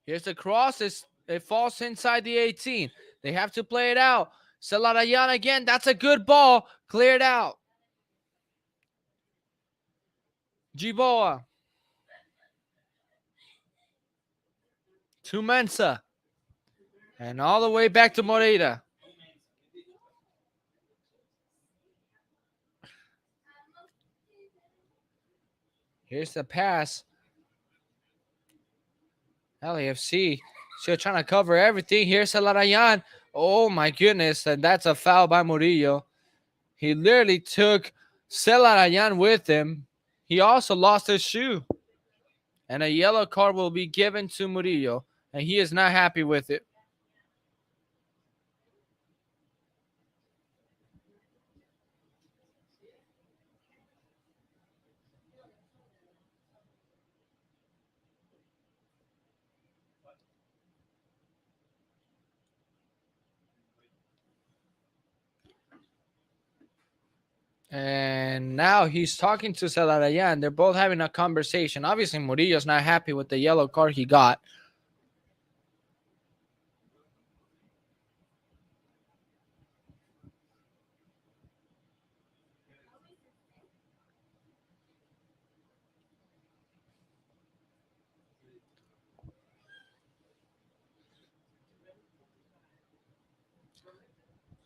Here's the cross. It falls inside the 18. They have to play it out. Celarayan again. That's a good ball. Cleared out. Giboa. To Mensa. And all the way back to Moreira. Here's the pass. LAFC still trying to cover everything. Here's Celarayan. Oh my goodness. And that's a foul by Murillo. He literally took Celarayan with him. He also lost his shoe. And a yellow card will be given to Murillo. And he is not happy with it. And now he's talking to Celarayan. They're both having a conversation. Obviously, Murillo's not happy with the yellow card he got.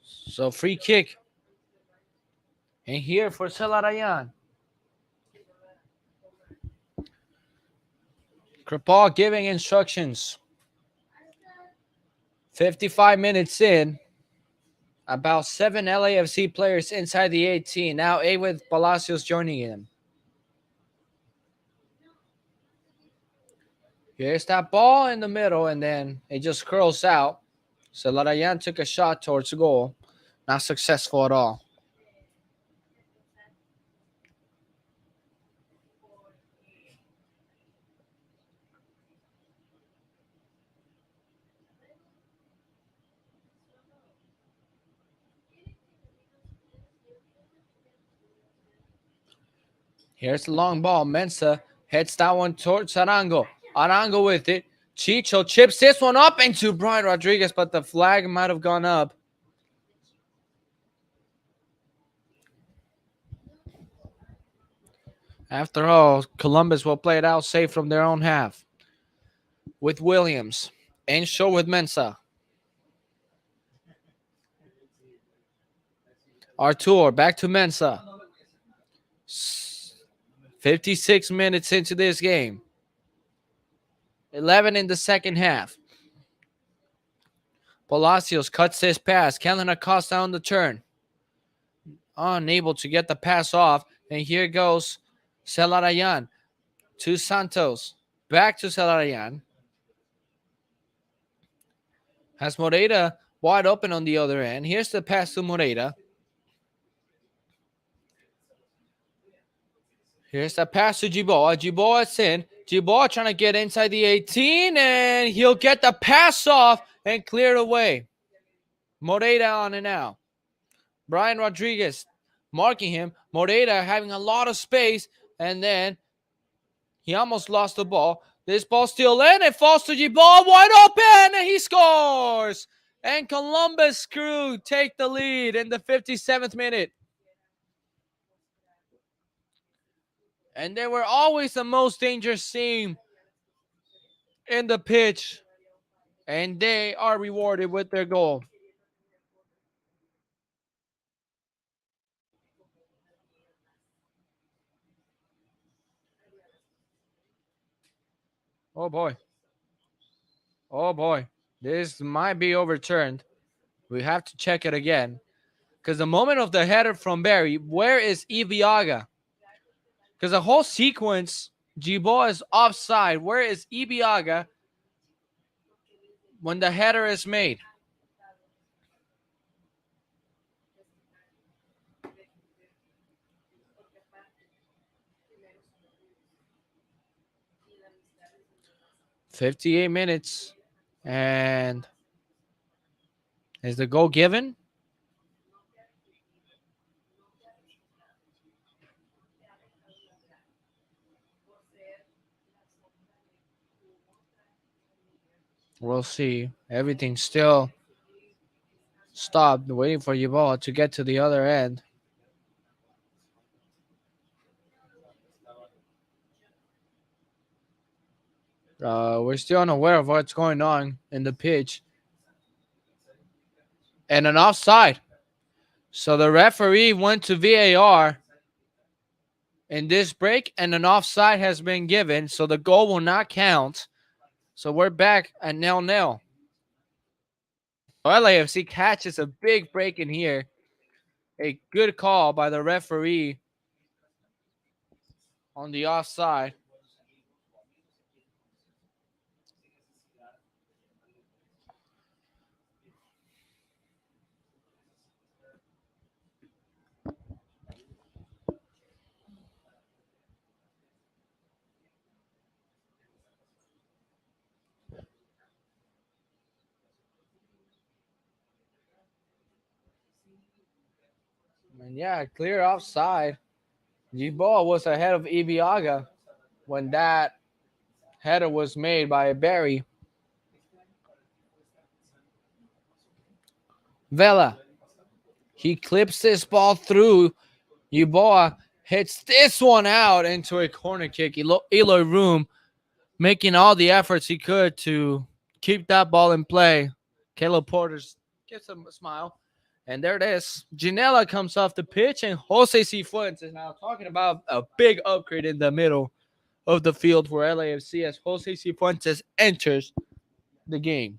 So free kick. And here for Celarayan. Kripal giving instructions. 55 minutes in. About 7 LAFC players inside the 18. Now 8 with Palacios joining in. Here's that ball in the middle, and then it just curls out. Celarayan took a shot towards the goal. Not successful at all. Here's the long ball. Mensa heads that one towards Arango. Arango with it. Chicho chips this one up into Brian Rodriguez, but the flag might have gone up. After all, Columbus will play it out safe from their own half. With Williams. And show with Mensa. Artur back to Mensa. 56 minutes into this game. 11 in the second half. Palacios cuts his pass. Kellen Acosta on the turn. Unable to get the pass off. And here goes Celarayan to Santos. Back to Celarayan. Has Moreira wide open on the other end. Here's the pass to Moreira. Here's the pass to Jiboa. Jiboa's in. Jiboa trying to get inside the 18, and he'll get the pass off and clear away. Moreira on and out. Brian Rodriguez marking him. Moreira having a lot of space, and then he almost lost the ball. This ball still in. It falls to Jiboa wide open, and he scores. And Columbus Crew take the lead in the 57th minute. And they were always the most dangerous team in the pitch. And they are rewarded with their goal. Oh boy. Oh boy. This might be overturned. We have to check it again. Because the moment of the header from Barry, where is Ibiaga? Because the whole sequence, Jiboa is offside. Where is Ibiaga when the header is made? "58 minutes, and is the goal given?" We'll see. Everything's still stopped, waiting for Jiboa to get to the other end. We're still unaware of what's going on in the pitch. And an offside. So the referee went to VAR in this break, and an offside has been given. So the goal will not count. So we're back at 0-0. LAFC catches a big break in here. A good call by the referee on the offside. And yeah, clear offside. Jiboa was ahead of Ibiaga when that header was made by Barry. Vela. He clips this ball through. Jiboa hits this one out into a corner kick. Eloy Room making all the efforts he could to keep that ball in play. Caleb Porter gives him a smile. And there it is. Janela comes off the pitch, and Jose Cifuentes is now talking about a big upgrade in the middle of the field for LAFC as Jose Cifuentes enters the game.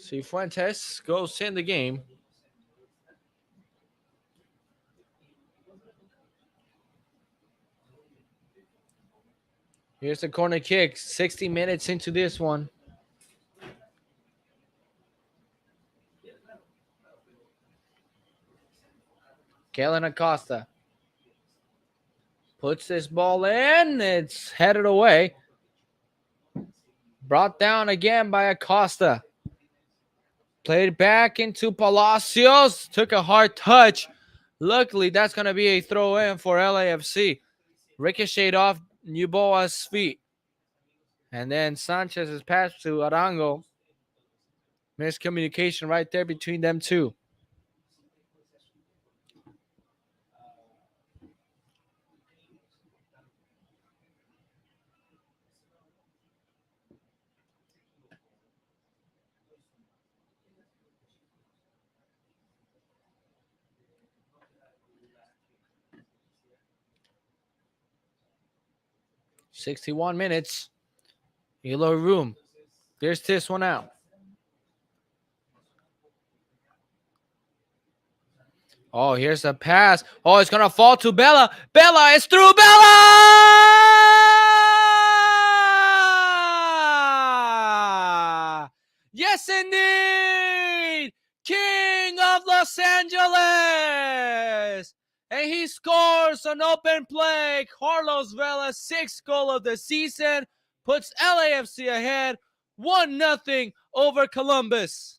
Cifuentes goes in the game. Here's the corner kick. 60 minutes into this one. Kellen Acosta puts this ball in. It's headed away. Brought down again by Acosta. Played back into Palacios. Took a hard touch. Luckily, that's going to be a throw in for LAFC. Ricocheted off Nuboa's feet. And then Sanchez's pass to Arango. Miscommunication right there between them two. "61 minutes. Yellow room. There's this one out. Oh, here's a pass. Oh, it's going to fall to Bella. Bella is through. Bella! Yes, indeed. King of Los Angeles. And he scores an open play. Carlos Vela, 6th goal of the season, puts LAFC ahead 1-0 over Columbus.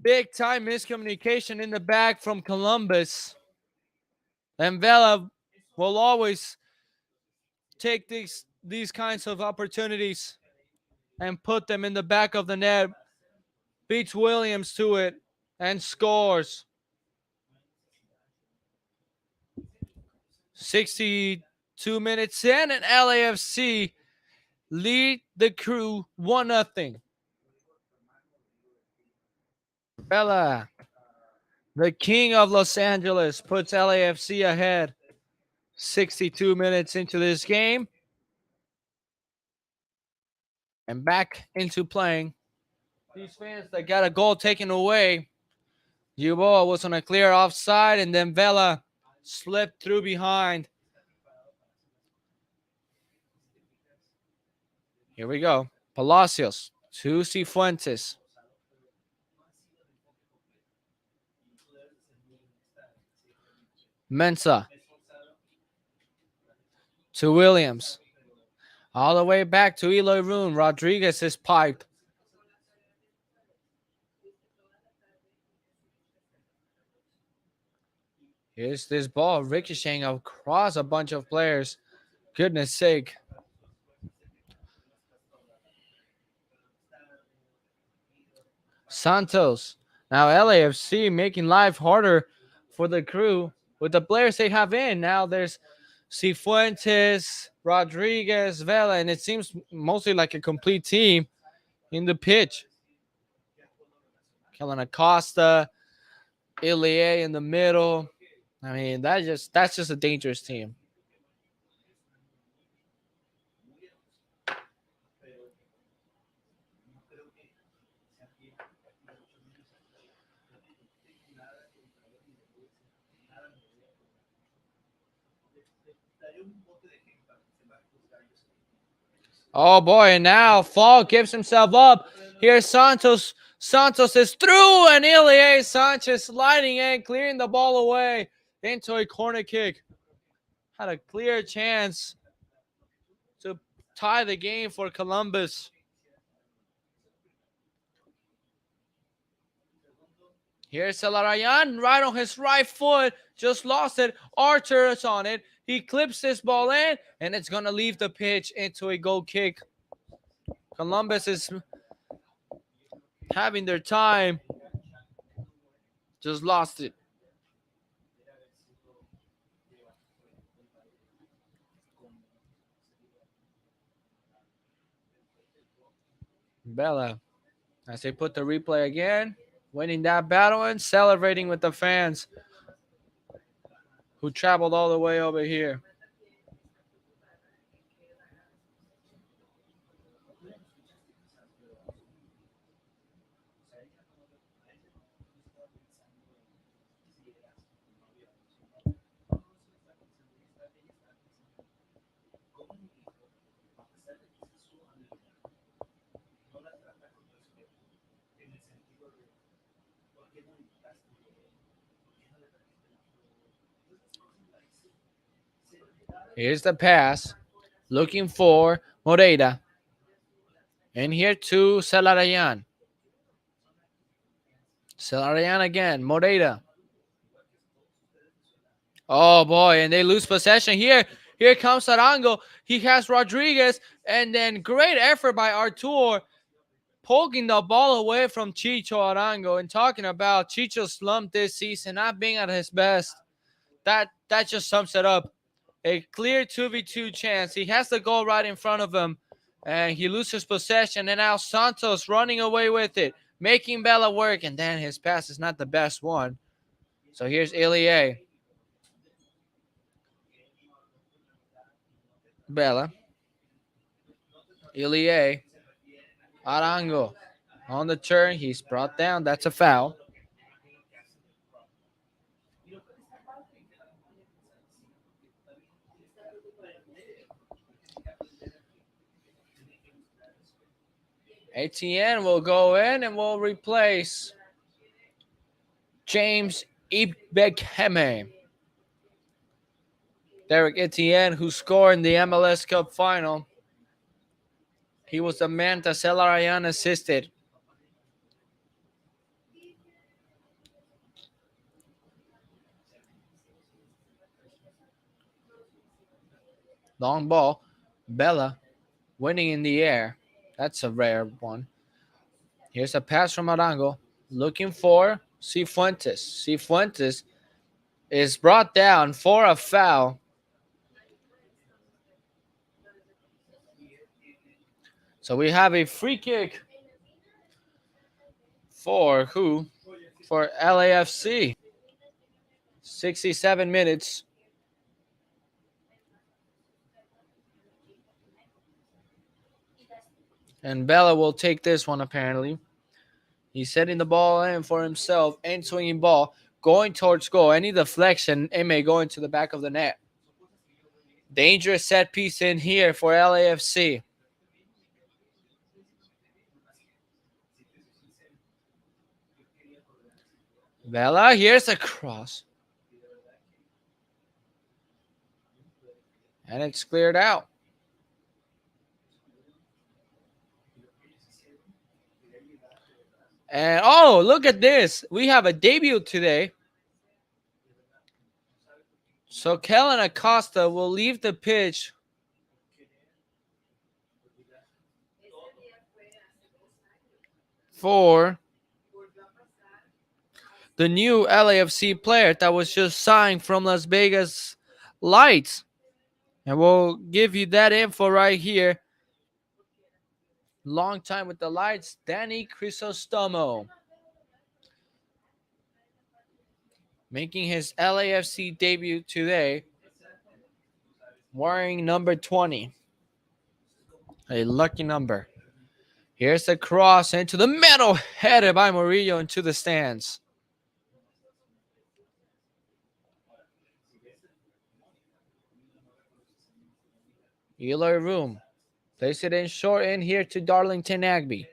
Big time miscommunication in the back from Columbus. And Vela will always take these kinds of opportunities and put them in the back of the net. Beats Williams to it and scores. 62 minutes in, and LAFC lead the Crew 1-0. Vela, the king of Los Angeles, puts LAFC ahead 62 minutes into this game. And back into playing. These fans that got a goal taken away. Yuboa was on a clear offside, and then Vela slipped through behind. Here we go. Palacios to Cifuentes. Mensah to Williams. All the way back to Eloy Roon. Rodriguez is piped. Here's this ball ricocheting across a bunch of players. Goodness sake. Santos. Now LAFC making life harder for the Crew with the players they have in. Now there's Cifuentes, Rodriguez, Vela, and it seems mostly like a complete team in the pitch. Kellen Acosta, Ilie in the middle. I mean, that's just a dangerous team. Oh boy, and now Fall gives himself up. Here's Santos. Santos is through, and Ilie Sanchez sliding in, clearing the ball away into a corner kick. Had a clear chance to tie the game for Columbus. Here's Celarayan right on his right foot. Just lost it. Archer is on it. He clips this ball in, and it's going to leave the pitch into a goal kick. Columbus is having their time. Just lost it. Bella, as they put the replay again, winning that battle and celebrating with the fans who traveled all the way over here. Here's the pass. Looking for Moreira. And here to Celarayan. Celarayan again. Moreira. Oh boy, and they lose possession here. Here comes Arango. He has Rodriguez, and then great effort by Artur, poking the ball away from Chicho Arango. And talking about Chicho's slump this season, not being at his best. That just sums it up. A clear 2v2 chance. He has the goal right in front of him, and he loses possession. And now Santos running away with it, making Bella work, and then his pass is not the best one. So here's Ilie. Bella. Ilie. Arango. On the turn, he's brought down. That's a foul. ATN will go in and will replace James Ibekeme. Derek Etienne, who scored in the MLS Cup final. He was the man that Celarayan assisted. Long ball. Bella winning in the air. That's a rare one. Here's a pass from Arango. Looking for Cifuentes. Cifuentes is brought down for a foul. So we have a free kick for who? For LAFC. 67 minutes. And Bella will take this one apparently. He's setting the ball in for himself. End swinging ball. Going towards goal. Any deflection, it may go into the back of the net. Dangerous set piece in here for LAFC. Bella, here's a cross. And it's cleared out. And oh, look at this. We have a debut today. So Kellen Acosta will leave the pitch for the new LAFC player that was just signed from Las Vegas Lights. And we'll give you that info right here. Long time with the Lights, Danny Crisostomo. Making his LAFC debut today, wearing number 20. A lucky number. Here's the cross into the middle, headed by Murillo into the stands. Eloy Room. Place it in short in here to Darlington Agby.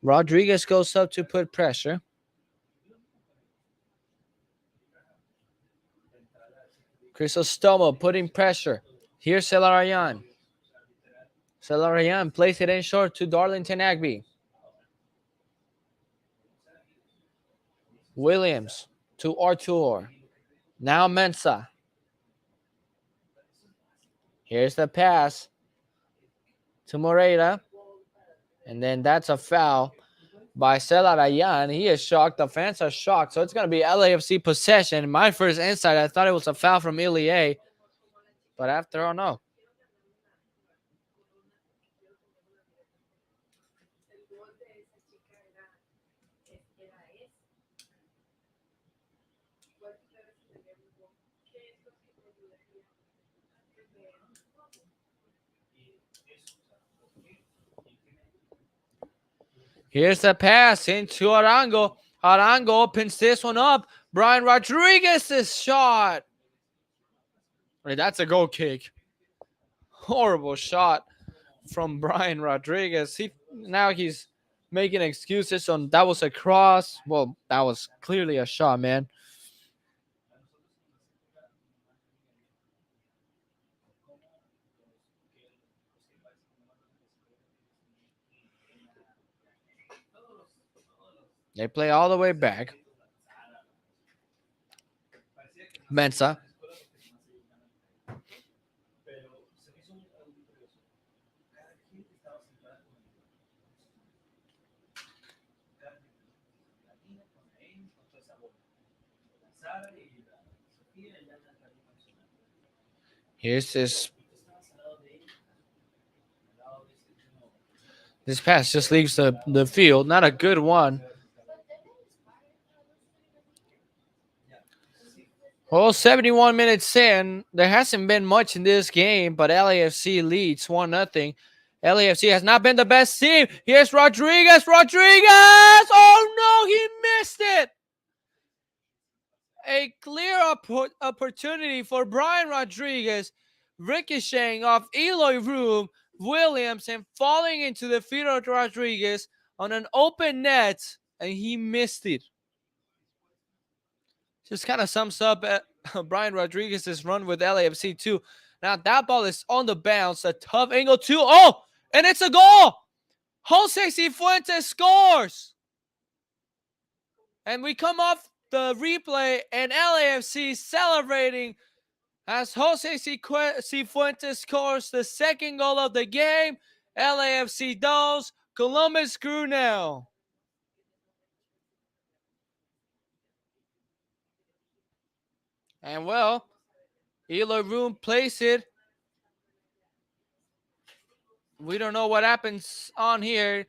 Rodriguez goes up to put pressure. Crisostomo putting pressure. Here's Celarayan. Celarayan plays it in short to Darlington Agby. Williams to Artur. Now Mensah. Here's the pass to Moreira. And then that's a foul by Celarayan. He is shocked. The fans are shocked. So it's going to be LAFC possession. My first insight, I thought it was a foul from Ilie. But after all, no. Here's the pass into Arango. Arango opens this one up. Brian Rodriguez's shot. Wait, that's a goal kick. Horrible shot from Brian Rodriguez. He's making excuses on that was a cross. Well, that was clearly a shot, man. They play all the way back. Mensa. Here's this pass just leaves the field. Not a good one. Well, 71 minutes in, there hasn't been much in this game, but LAFC leads 1-0. LAFC has not been the best team. Here's Rodriguez. Rodriguez! Oh no, he missed it! A clear opportunity for Brian Rodriguez, ricocheting off Eloy Room, Williams, and falling into the feet of Rodriguez on an open net, and he missed it. Just kind of sums up Brian Rodriguez's run with LAFC too. Now that ball is on the bounce, a tough angle too. Oh, and it's a goal. Jose Cifuentes scores. And we come off the replay and LAFC celebrating as Jose Cifuentes scores the second goal of the game. LAFC does. Columbus Crew now. And well, Eloy Room plays it. We don't know what happens on here.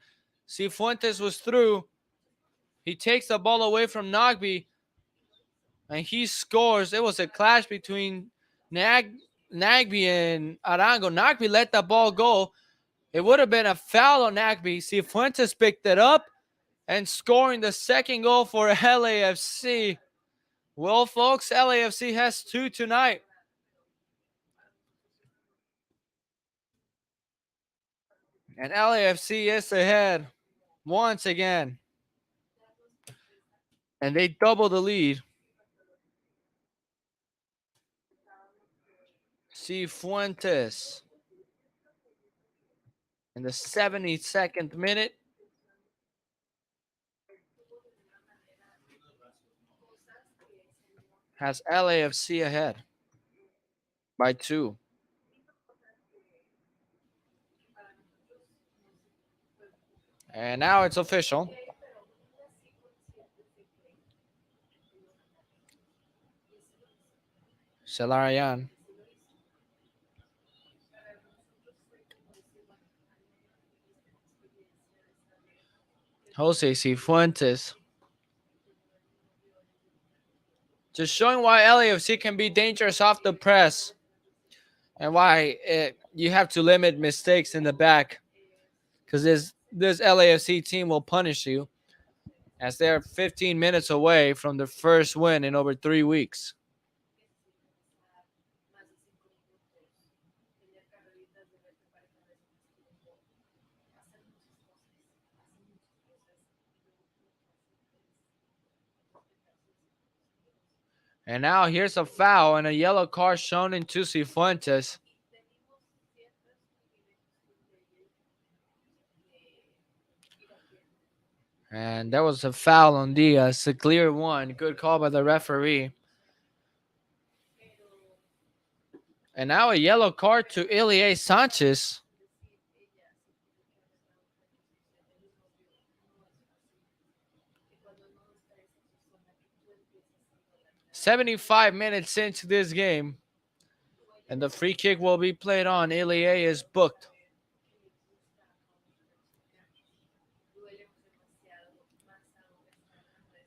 Cifuentes was through. He takes the ball away from Nagby. And he scores. It was a clash between Nagby and Arango. Nagby let the ball go. It would have been a foul on Nagby. Cifuentes picked it up and scoring the second goal for LAFC. Well, folks, LAFC has 2 tonight. And LAFC is ahead once again. And they double the lead. Cifuentes in the 72nd minute. Has LAFC ahead by 2. And now it's official. Celarayan. Jose Cifuentes. Just showing why LAFC can be dangerous off the press and why you have to limit mistakes in the back, because this LAFC team will punish you as they're 15 minutes away from the first win in over 3 weeks. And now here's a foul and a yellow card shown into Cifuentes. And that was a foul on Diaz, a clear one. Good call by the referee. And now a yellow card to Ilie Sanchez. "75 minutes into this game, and the free kick will be played on. Ilie is booked.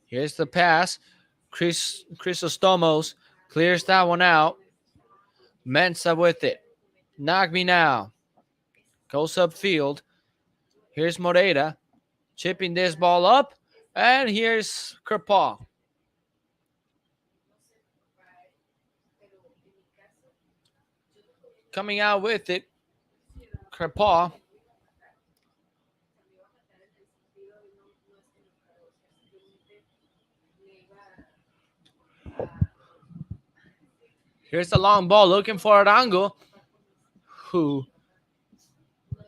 Here's the pass. Chrysostomos clears that one out. Mensa with it. Nagby now. Goes upfield. Here's Moreira chipping this ball up. And here's Kerpaw. Coming out with it. Kerpaw. Here's the long ball looking for Arango, who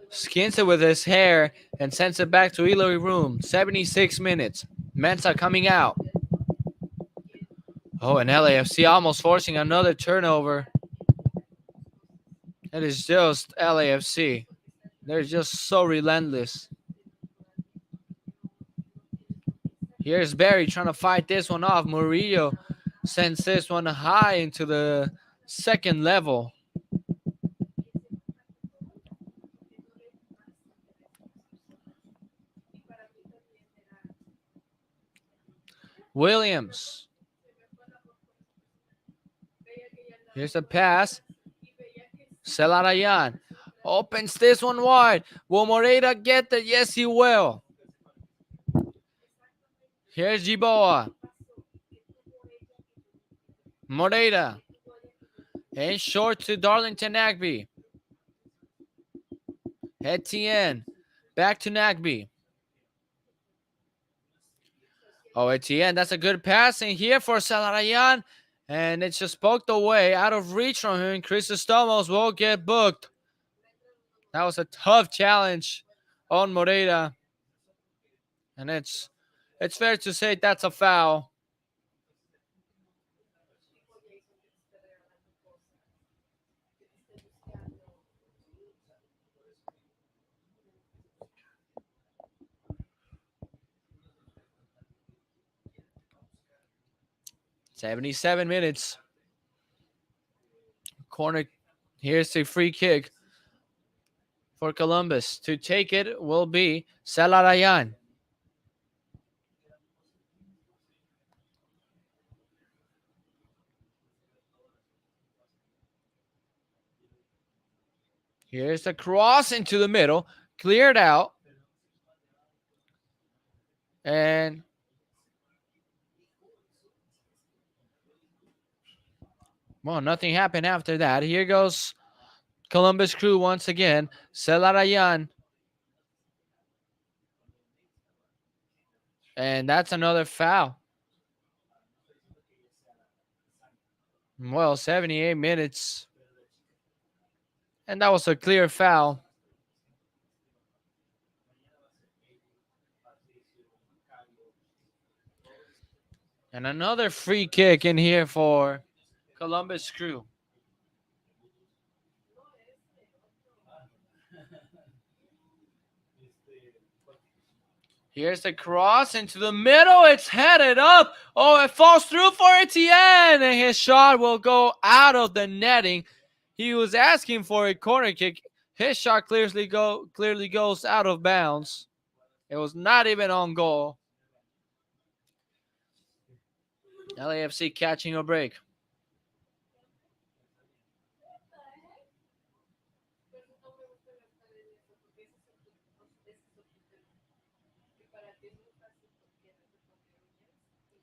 skins it with his hair and sends it back to Eloy Room. 76 minutes. Mensa coming out. Oh, and LAFC almost forcing another turnover. It is just LAFC. They're just so relentless. Here's Barry trying to fight this one off. Murillo sends this one high into the second level. Williams. Here's a pass. Celarayan opens this one wide. Will Moreira get it? Yes, he will. Here's Giboa. Moreira. And short to Darlington Nagby. Etienne. Back to Nagby. Oh, Etienne, that's a good pass in here for Celarayan. And it's just poked away, out of reach from him. Chrysostomos will get booked. That was a tough challenge on Moreira. And it's fair to say that's a foul. "77 minutes. Corner. Here's the free kick for Columbus. To take it will be Celarayan. Here's the cross into the middle. Cleared out. And well, nothing happened after that. Here goes Columbus Crew once again. Celarayan. And that's another foul. Well, 78 minutes. And that was a clear foul. And another free kick in here for Columbus Crew. Here's the cross into the middle. It's headed up. Oh, it falls through for Etienne. And his shot will go out of the netting. He was asking for a corner kick. His shot clearly goes out of bounds. It was not even on goal. LAFC catching a break.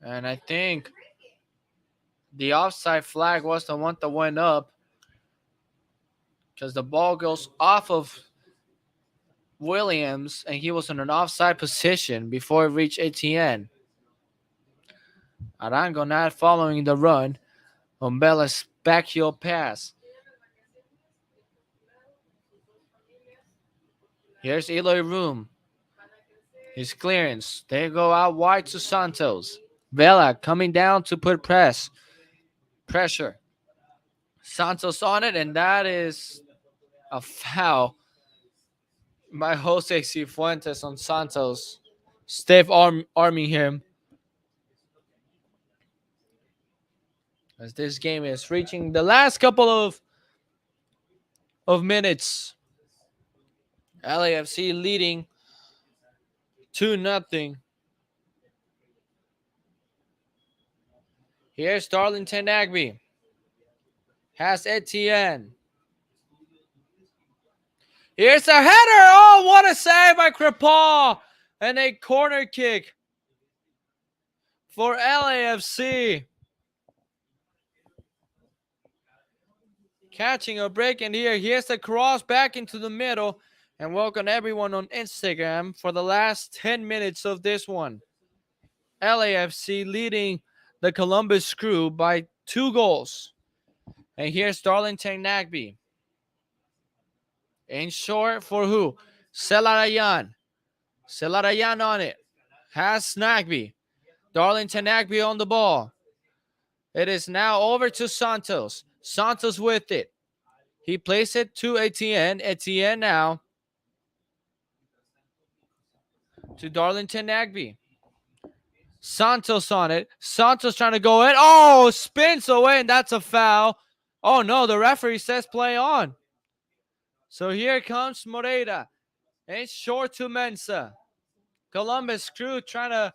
And I think the offside flag was the one that went up, because the ball goes off of Williams and he was in an offside position before it reached Etienne. Arango not following the run on Bella's backheel pass. Here's Eloy Room. His clearance. They go out wide to Santos. Vela coming down to put pressure. Santos on it, and that is a foul by Jose Cifuentes on Santos. Stiff arming him. as this game is reaching the last couple of minutes. LAFC leading 2-0. Here's Darlington Nagby. Has Etienne. Here's a header. Oh, what a save by Crepal. And a corner kick for LAFC. Catching a break in here. Here's the cross back into the middle. And welcome everyone on Instagram for the last 10 minutes of this one. LAFC leading the Columbus Crew by 2 goals. And here's Darlington Nagby. In short for who? Celarayan. Celarayan on it. Has Nagby. Darlington Nagby on the ball. It is now over to Santos. Santos with it. He plays it to Etienne. Etienne now to Darlington Nagby. Santos on it. Santos trying to go in. Oh, spins away, and that's a foul. Oh, no, the referee says play on. So here comes Moreira. It's short to Mensa. Columbus Crew trying to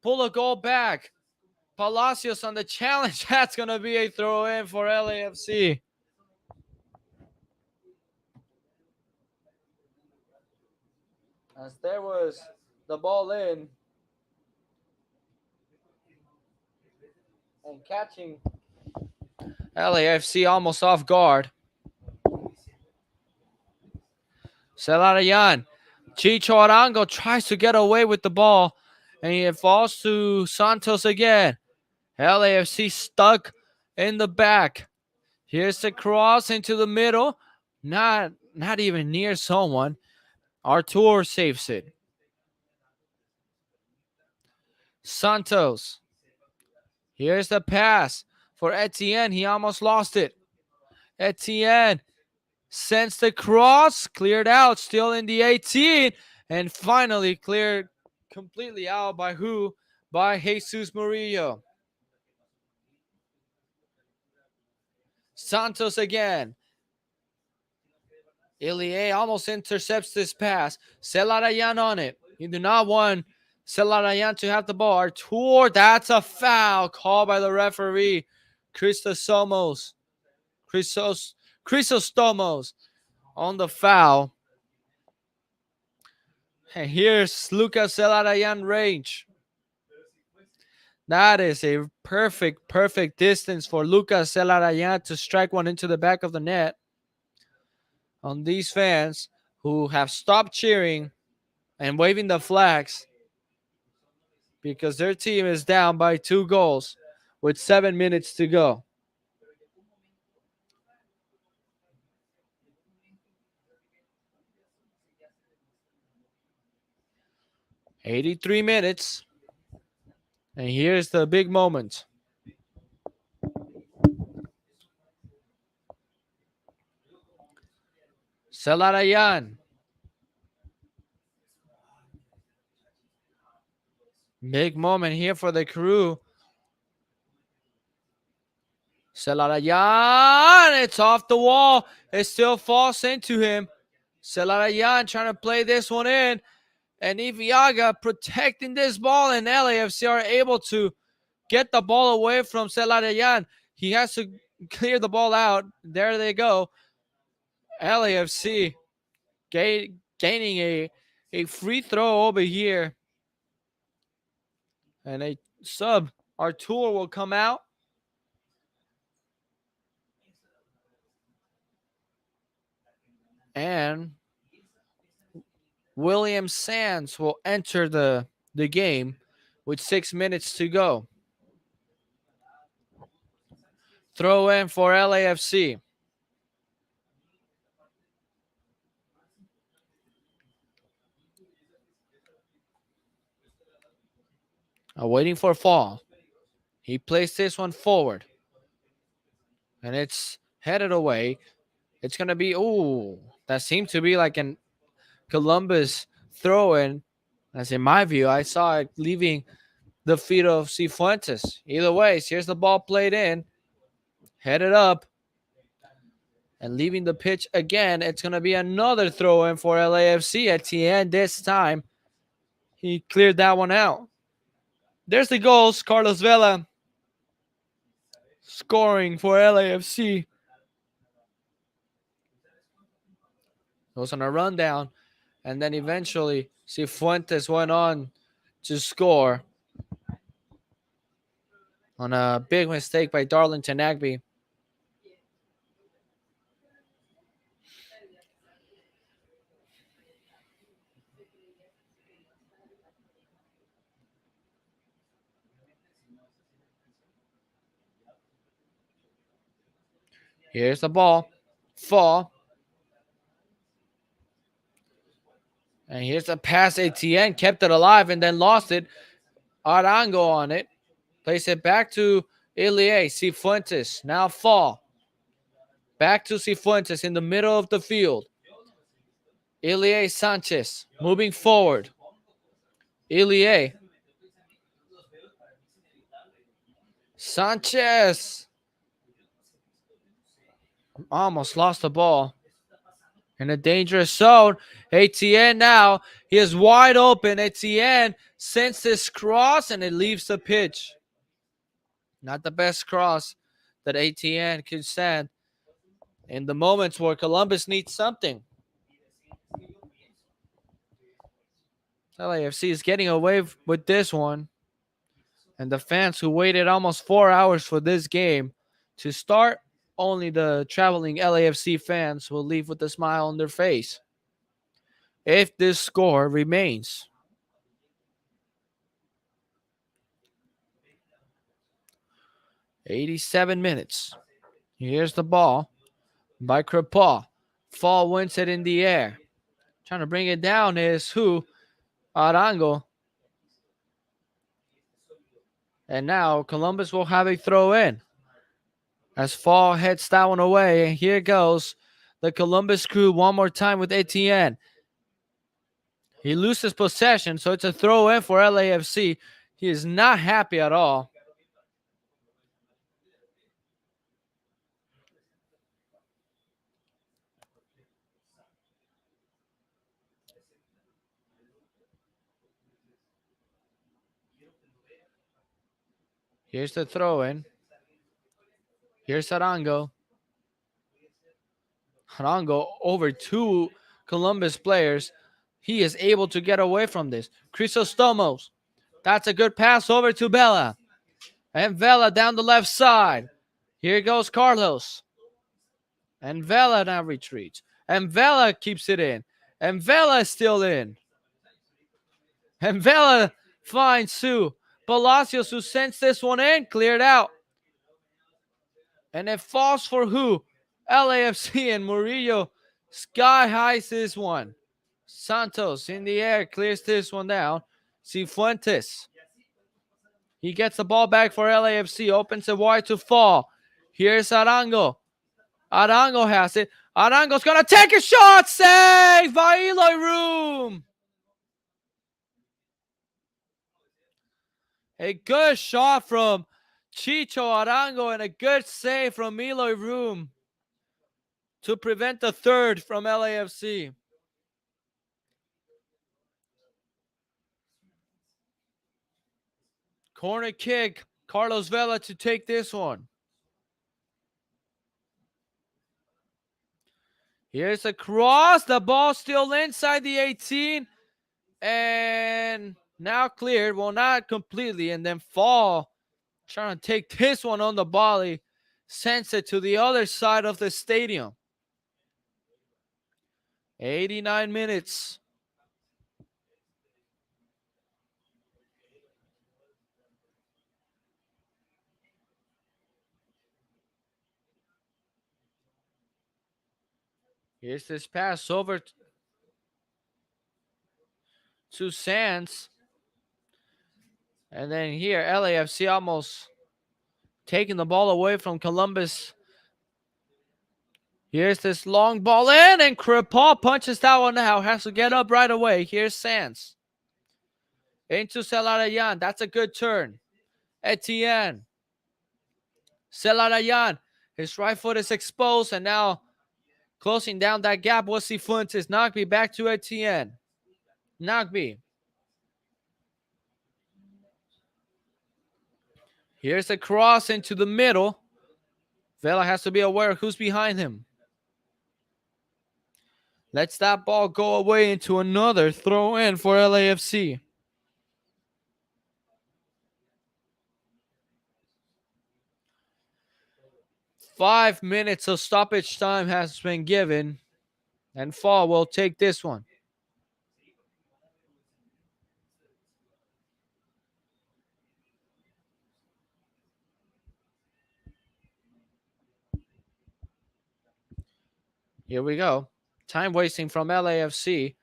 pull a goal back. Palacios on the challenge. That's going to be a throw in for LAFC. As there was the ball in. And catching LAFC almost off guard. Celarayan. Chicho Arango tries to get away with the ball. And it falls to Santos again. LAFC stuck in the back. Here's the cross into the middle. Not even near someone. Artur saves it. Santos. Here's the pass for Etienne. He almost lost it. Etienne sends the cross. Cleared out. Still in the 18. And finally cleared completely out by who? By Jesus Murillo. Santos again. Ilie almost intercepts this pass. Celarayan on it. You do not want Celarayan to have the ball. Artur, that's a foul called by the referee. Chrysostomos on the foul. And here's Lucas Celarayan range. That is a perfect distance for Lucas Celarayan to strike one into the back of the net. On these fans who have stopped cheering and waving the flags because their team is down by 2 goals with 7 minutes to go. "83 minutes. And here's the big moment. Celarayan. Big moment here for the Crew. Celarayan. It's off the wall. It still falls into him. Celarayan trying to play this one in. And Iviaga protecting this ball. And LAFC are able to get the ball away from Celarayan. He has to clear the ball out. There they go. LAFC gaining a free throw over here. And a sub, Artur, will come out. And William Sands will enter the game with 6 minutes to go. Throw in for LAFC. Waiting for a fall. He placed this one forward. And it's headed away. It's going to be, that seemed to be like an Columbus throw in. As in my view, I saw it leaving the feet of Cifuentes. Either way, here's the ball played in. headed up and leaving the pitch again. It's going to be another throw in for LAFC. Etienne this time. He cleared that one out. There's the goals. Carlos Vela scoring for LAFC. Goes on a rundown. And then eventually, Cifuentes went on to score on a big mistake by Darlington Nagbe. Here's the ball. Fall. And here's the pass. Etienne kept it alive and then lost it. Arango on it. Place it back to Ilie. Cifuentes. Now Fall. Back to Cifuentes in the middle of the field. Ilie Sanchez moving forward. Ilie. Sanchez. Almost lost the ball. In a dangerous zone. Etienne now. He is wide open. Etienne sends this cross and it leaves the pitch. Not the best cross that Etienne could send in the moments where Columbus needs something. LAFC is getting away with this one. And the fans who waited almost 4 hours for this game to start, only the traveling LAFC fans will leave with a smile on their face if this score remains. "87 minutes. Here's the ball by Crepaw. Fall wins it in the air. Trying to bring it down is who? Arango. And now Columbus will have a throw in as Fall heads that one away. And here goes the Columbus crew one more time with Etienne. He loses possession, so it's a throw in for LAFC. He is not happy at all. Here's the throw in. Here's Arango. Arango over two Columbus players. He is able to get away from this. Chrysostomos. That's a good pass over to Vela. And Vela down the left side. Here goes Carlos. And Vela now retreats. And Vela keeps it in. And Vela is still in. And Vela finds Sue. Palacios, who sends this one in, cleared out. And it falls for who? LAFC, and Murillo sky highs this one. Santos in the air clears this one down. Cifuentes. He gets the ball back for LAFC. Opens it wide to Fall. Here's Arango. Arango has it. Arango's going to take a shot. Save by Eloy Room. A good shot from Chicho Arango and a good save from Eloy Room to prevent the third from LAFC. Corner kick. Carlos Vela to take this one. Here's a cross. The ball still inside the 18. And now cleared. Well, not completely. And then Fall trying to take this one on the volley. Sends it to the other side of the stadium. 89 minutes. Here's this pass over to Sands. And then here, LAFC almost taking the ball away from Columbus. Here's this long ball in, and Crepaw punches that one out. Has to get up right away. Here's Sands. Into Celarayan. That's a good turn. Etienne. Celarayan His right foot is exposed, and now closing down that gap was Cifuentes. Nagbe back to Etienne. Nagbe. Here's a cross into the middle. Vela has to be aware who's behind him. Lets that ball go away into another throw in for LAFC. Five minutes of stoppage time has been given, and Fall will take this one. Here we go. Time wasting from LAFC.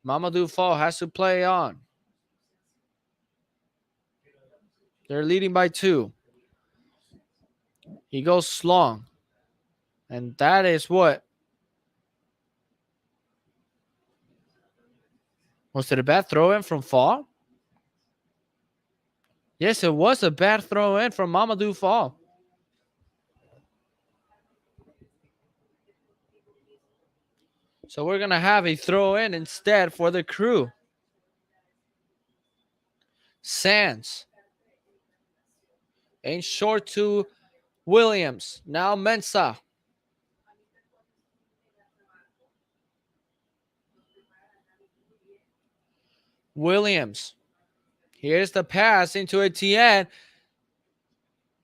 Mamadou Fall has to play on. They're leading by 2. He goes long. And that is what? Was it a bad throw in from Fall? Yes, it was a bad throw in from Mamadou Fall. So we're going to have a throw in instead for the Crew. Sands. In short to Williams. Now Mensah. Williams. Here's the pass into Etienne.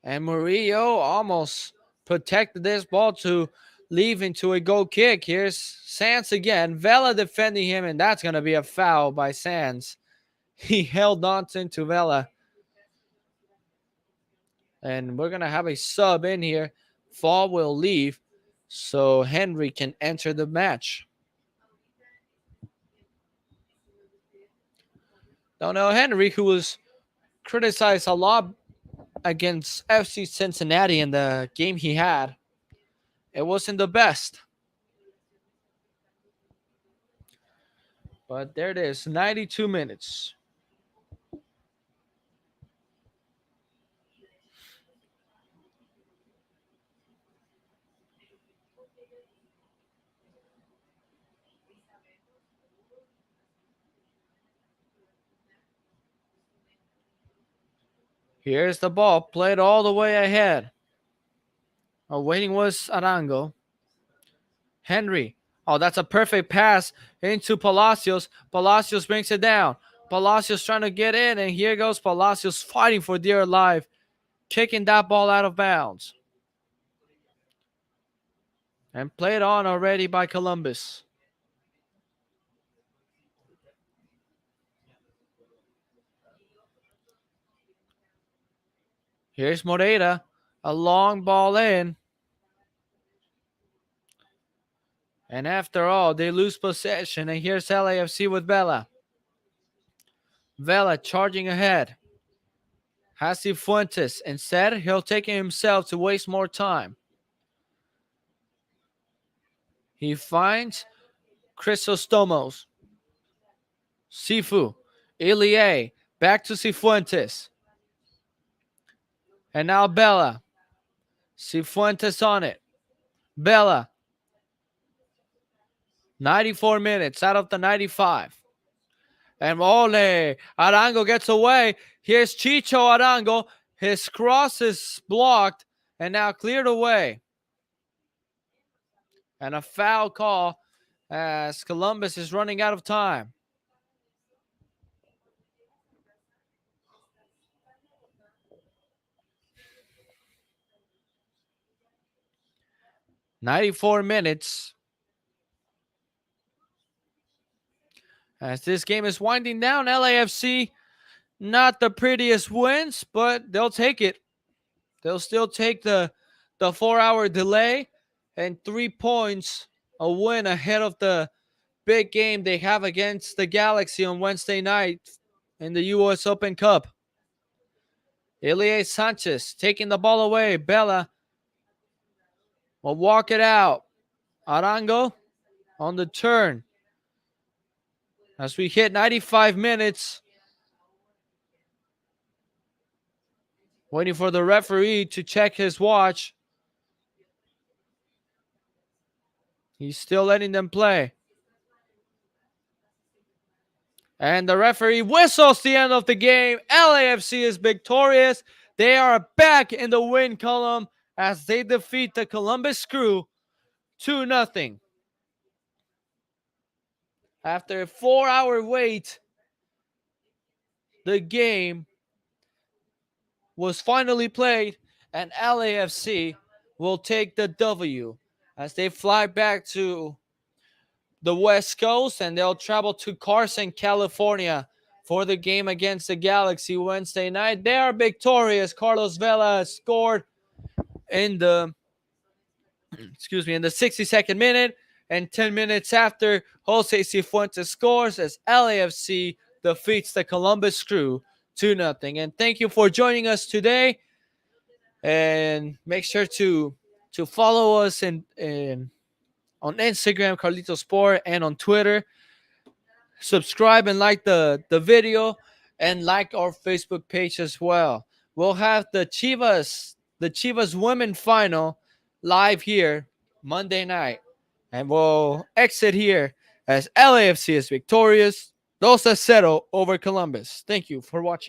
And Murillo almost protected this ball to leave into a goal kick. Here's Sands again. Vela defending him, and that's going to be a foul by Sands. He held on to Vela. And we're going to have a sub in here. Fall will leave so Henry can enter the match. Donnell Henry, who was criticized a lot against FC Cincinnati in the game he had, it wasn't the best. But there it is, 92 minutes. Here's the ball, played all the way ahead. Waiting was Arango. Henry. Oh, that's a perfect pass into Palacios. Palacios brings it down. Palacios trying to get in, and here goes Palacios fighting for dear life, kicking that ball out of bounds. And played on already by Columbus. Here's Moreira. A long ball in. And after all, they lose possession. And here's LAFC with Vela. Vela charging ahead. Has Cifuentes. Instead, he'll take it himself to waste more time. He finds Chrysostomos. Sifu. Ilie. Back to Cifuentes. And now Bella. Cifuentes on it. Bella. 94 minutes out of the 95. And Ole. Arango gets away. Here's Chicho Arango. His cross is blocked and now cleared away. And a foul call as Columbus is running out of time. "94 minutes as this game is winding down. LAFC, not the prettiest wins, but they'll take it. They'll still take the 4-hour delay and 3 points, a win ahead of the big game they have against the Galaxy on Wednesday night in the U.S. Open Cup. Ilie Sanchez taking the ball away. Bella will walk it out. Arango on the turn. As we hit 95 minutes. Waiting for the referee to check his watch. He's still letting them play. And the referee whistles the end of the game. LAFC is victorious. They are back in the win column as they defeat the Columbus Crew 2-0. After a 4-hour wait, the game was finally played, and LAFC will take the W as they fly back to the West Coast, and they'll travel to Carson, California for the game against the Galaxy Wednesday night. They are victorious. Carlos Vela scored in the in the 62nd minute, and 10 minutes after, Jose Cifuentes scores as LAFC defeats the Columbus Crew 2-0. And thank you for joining us today. And make sure to follow us in on Instagram, Carlito Sport, and on Twitter. Subscribe and like the video, and like our Facebook page as well. We'll have the Chivas women final live here Monday night, and we'll exit here as LAFC is victorious 2-0 over Columbus. Thank you for watching.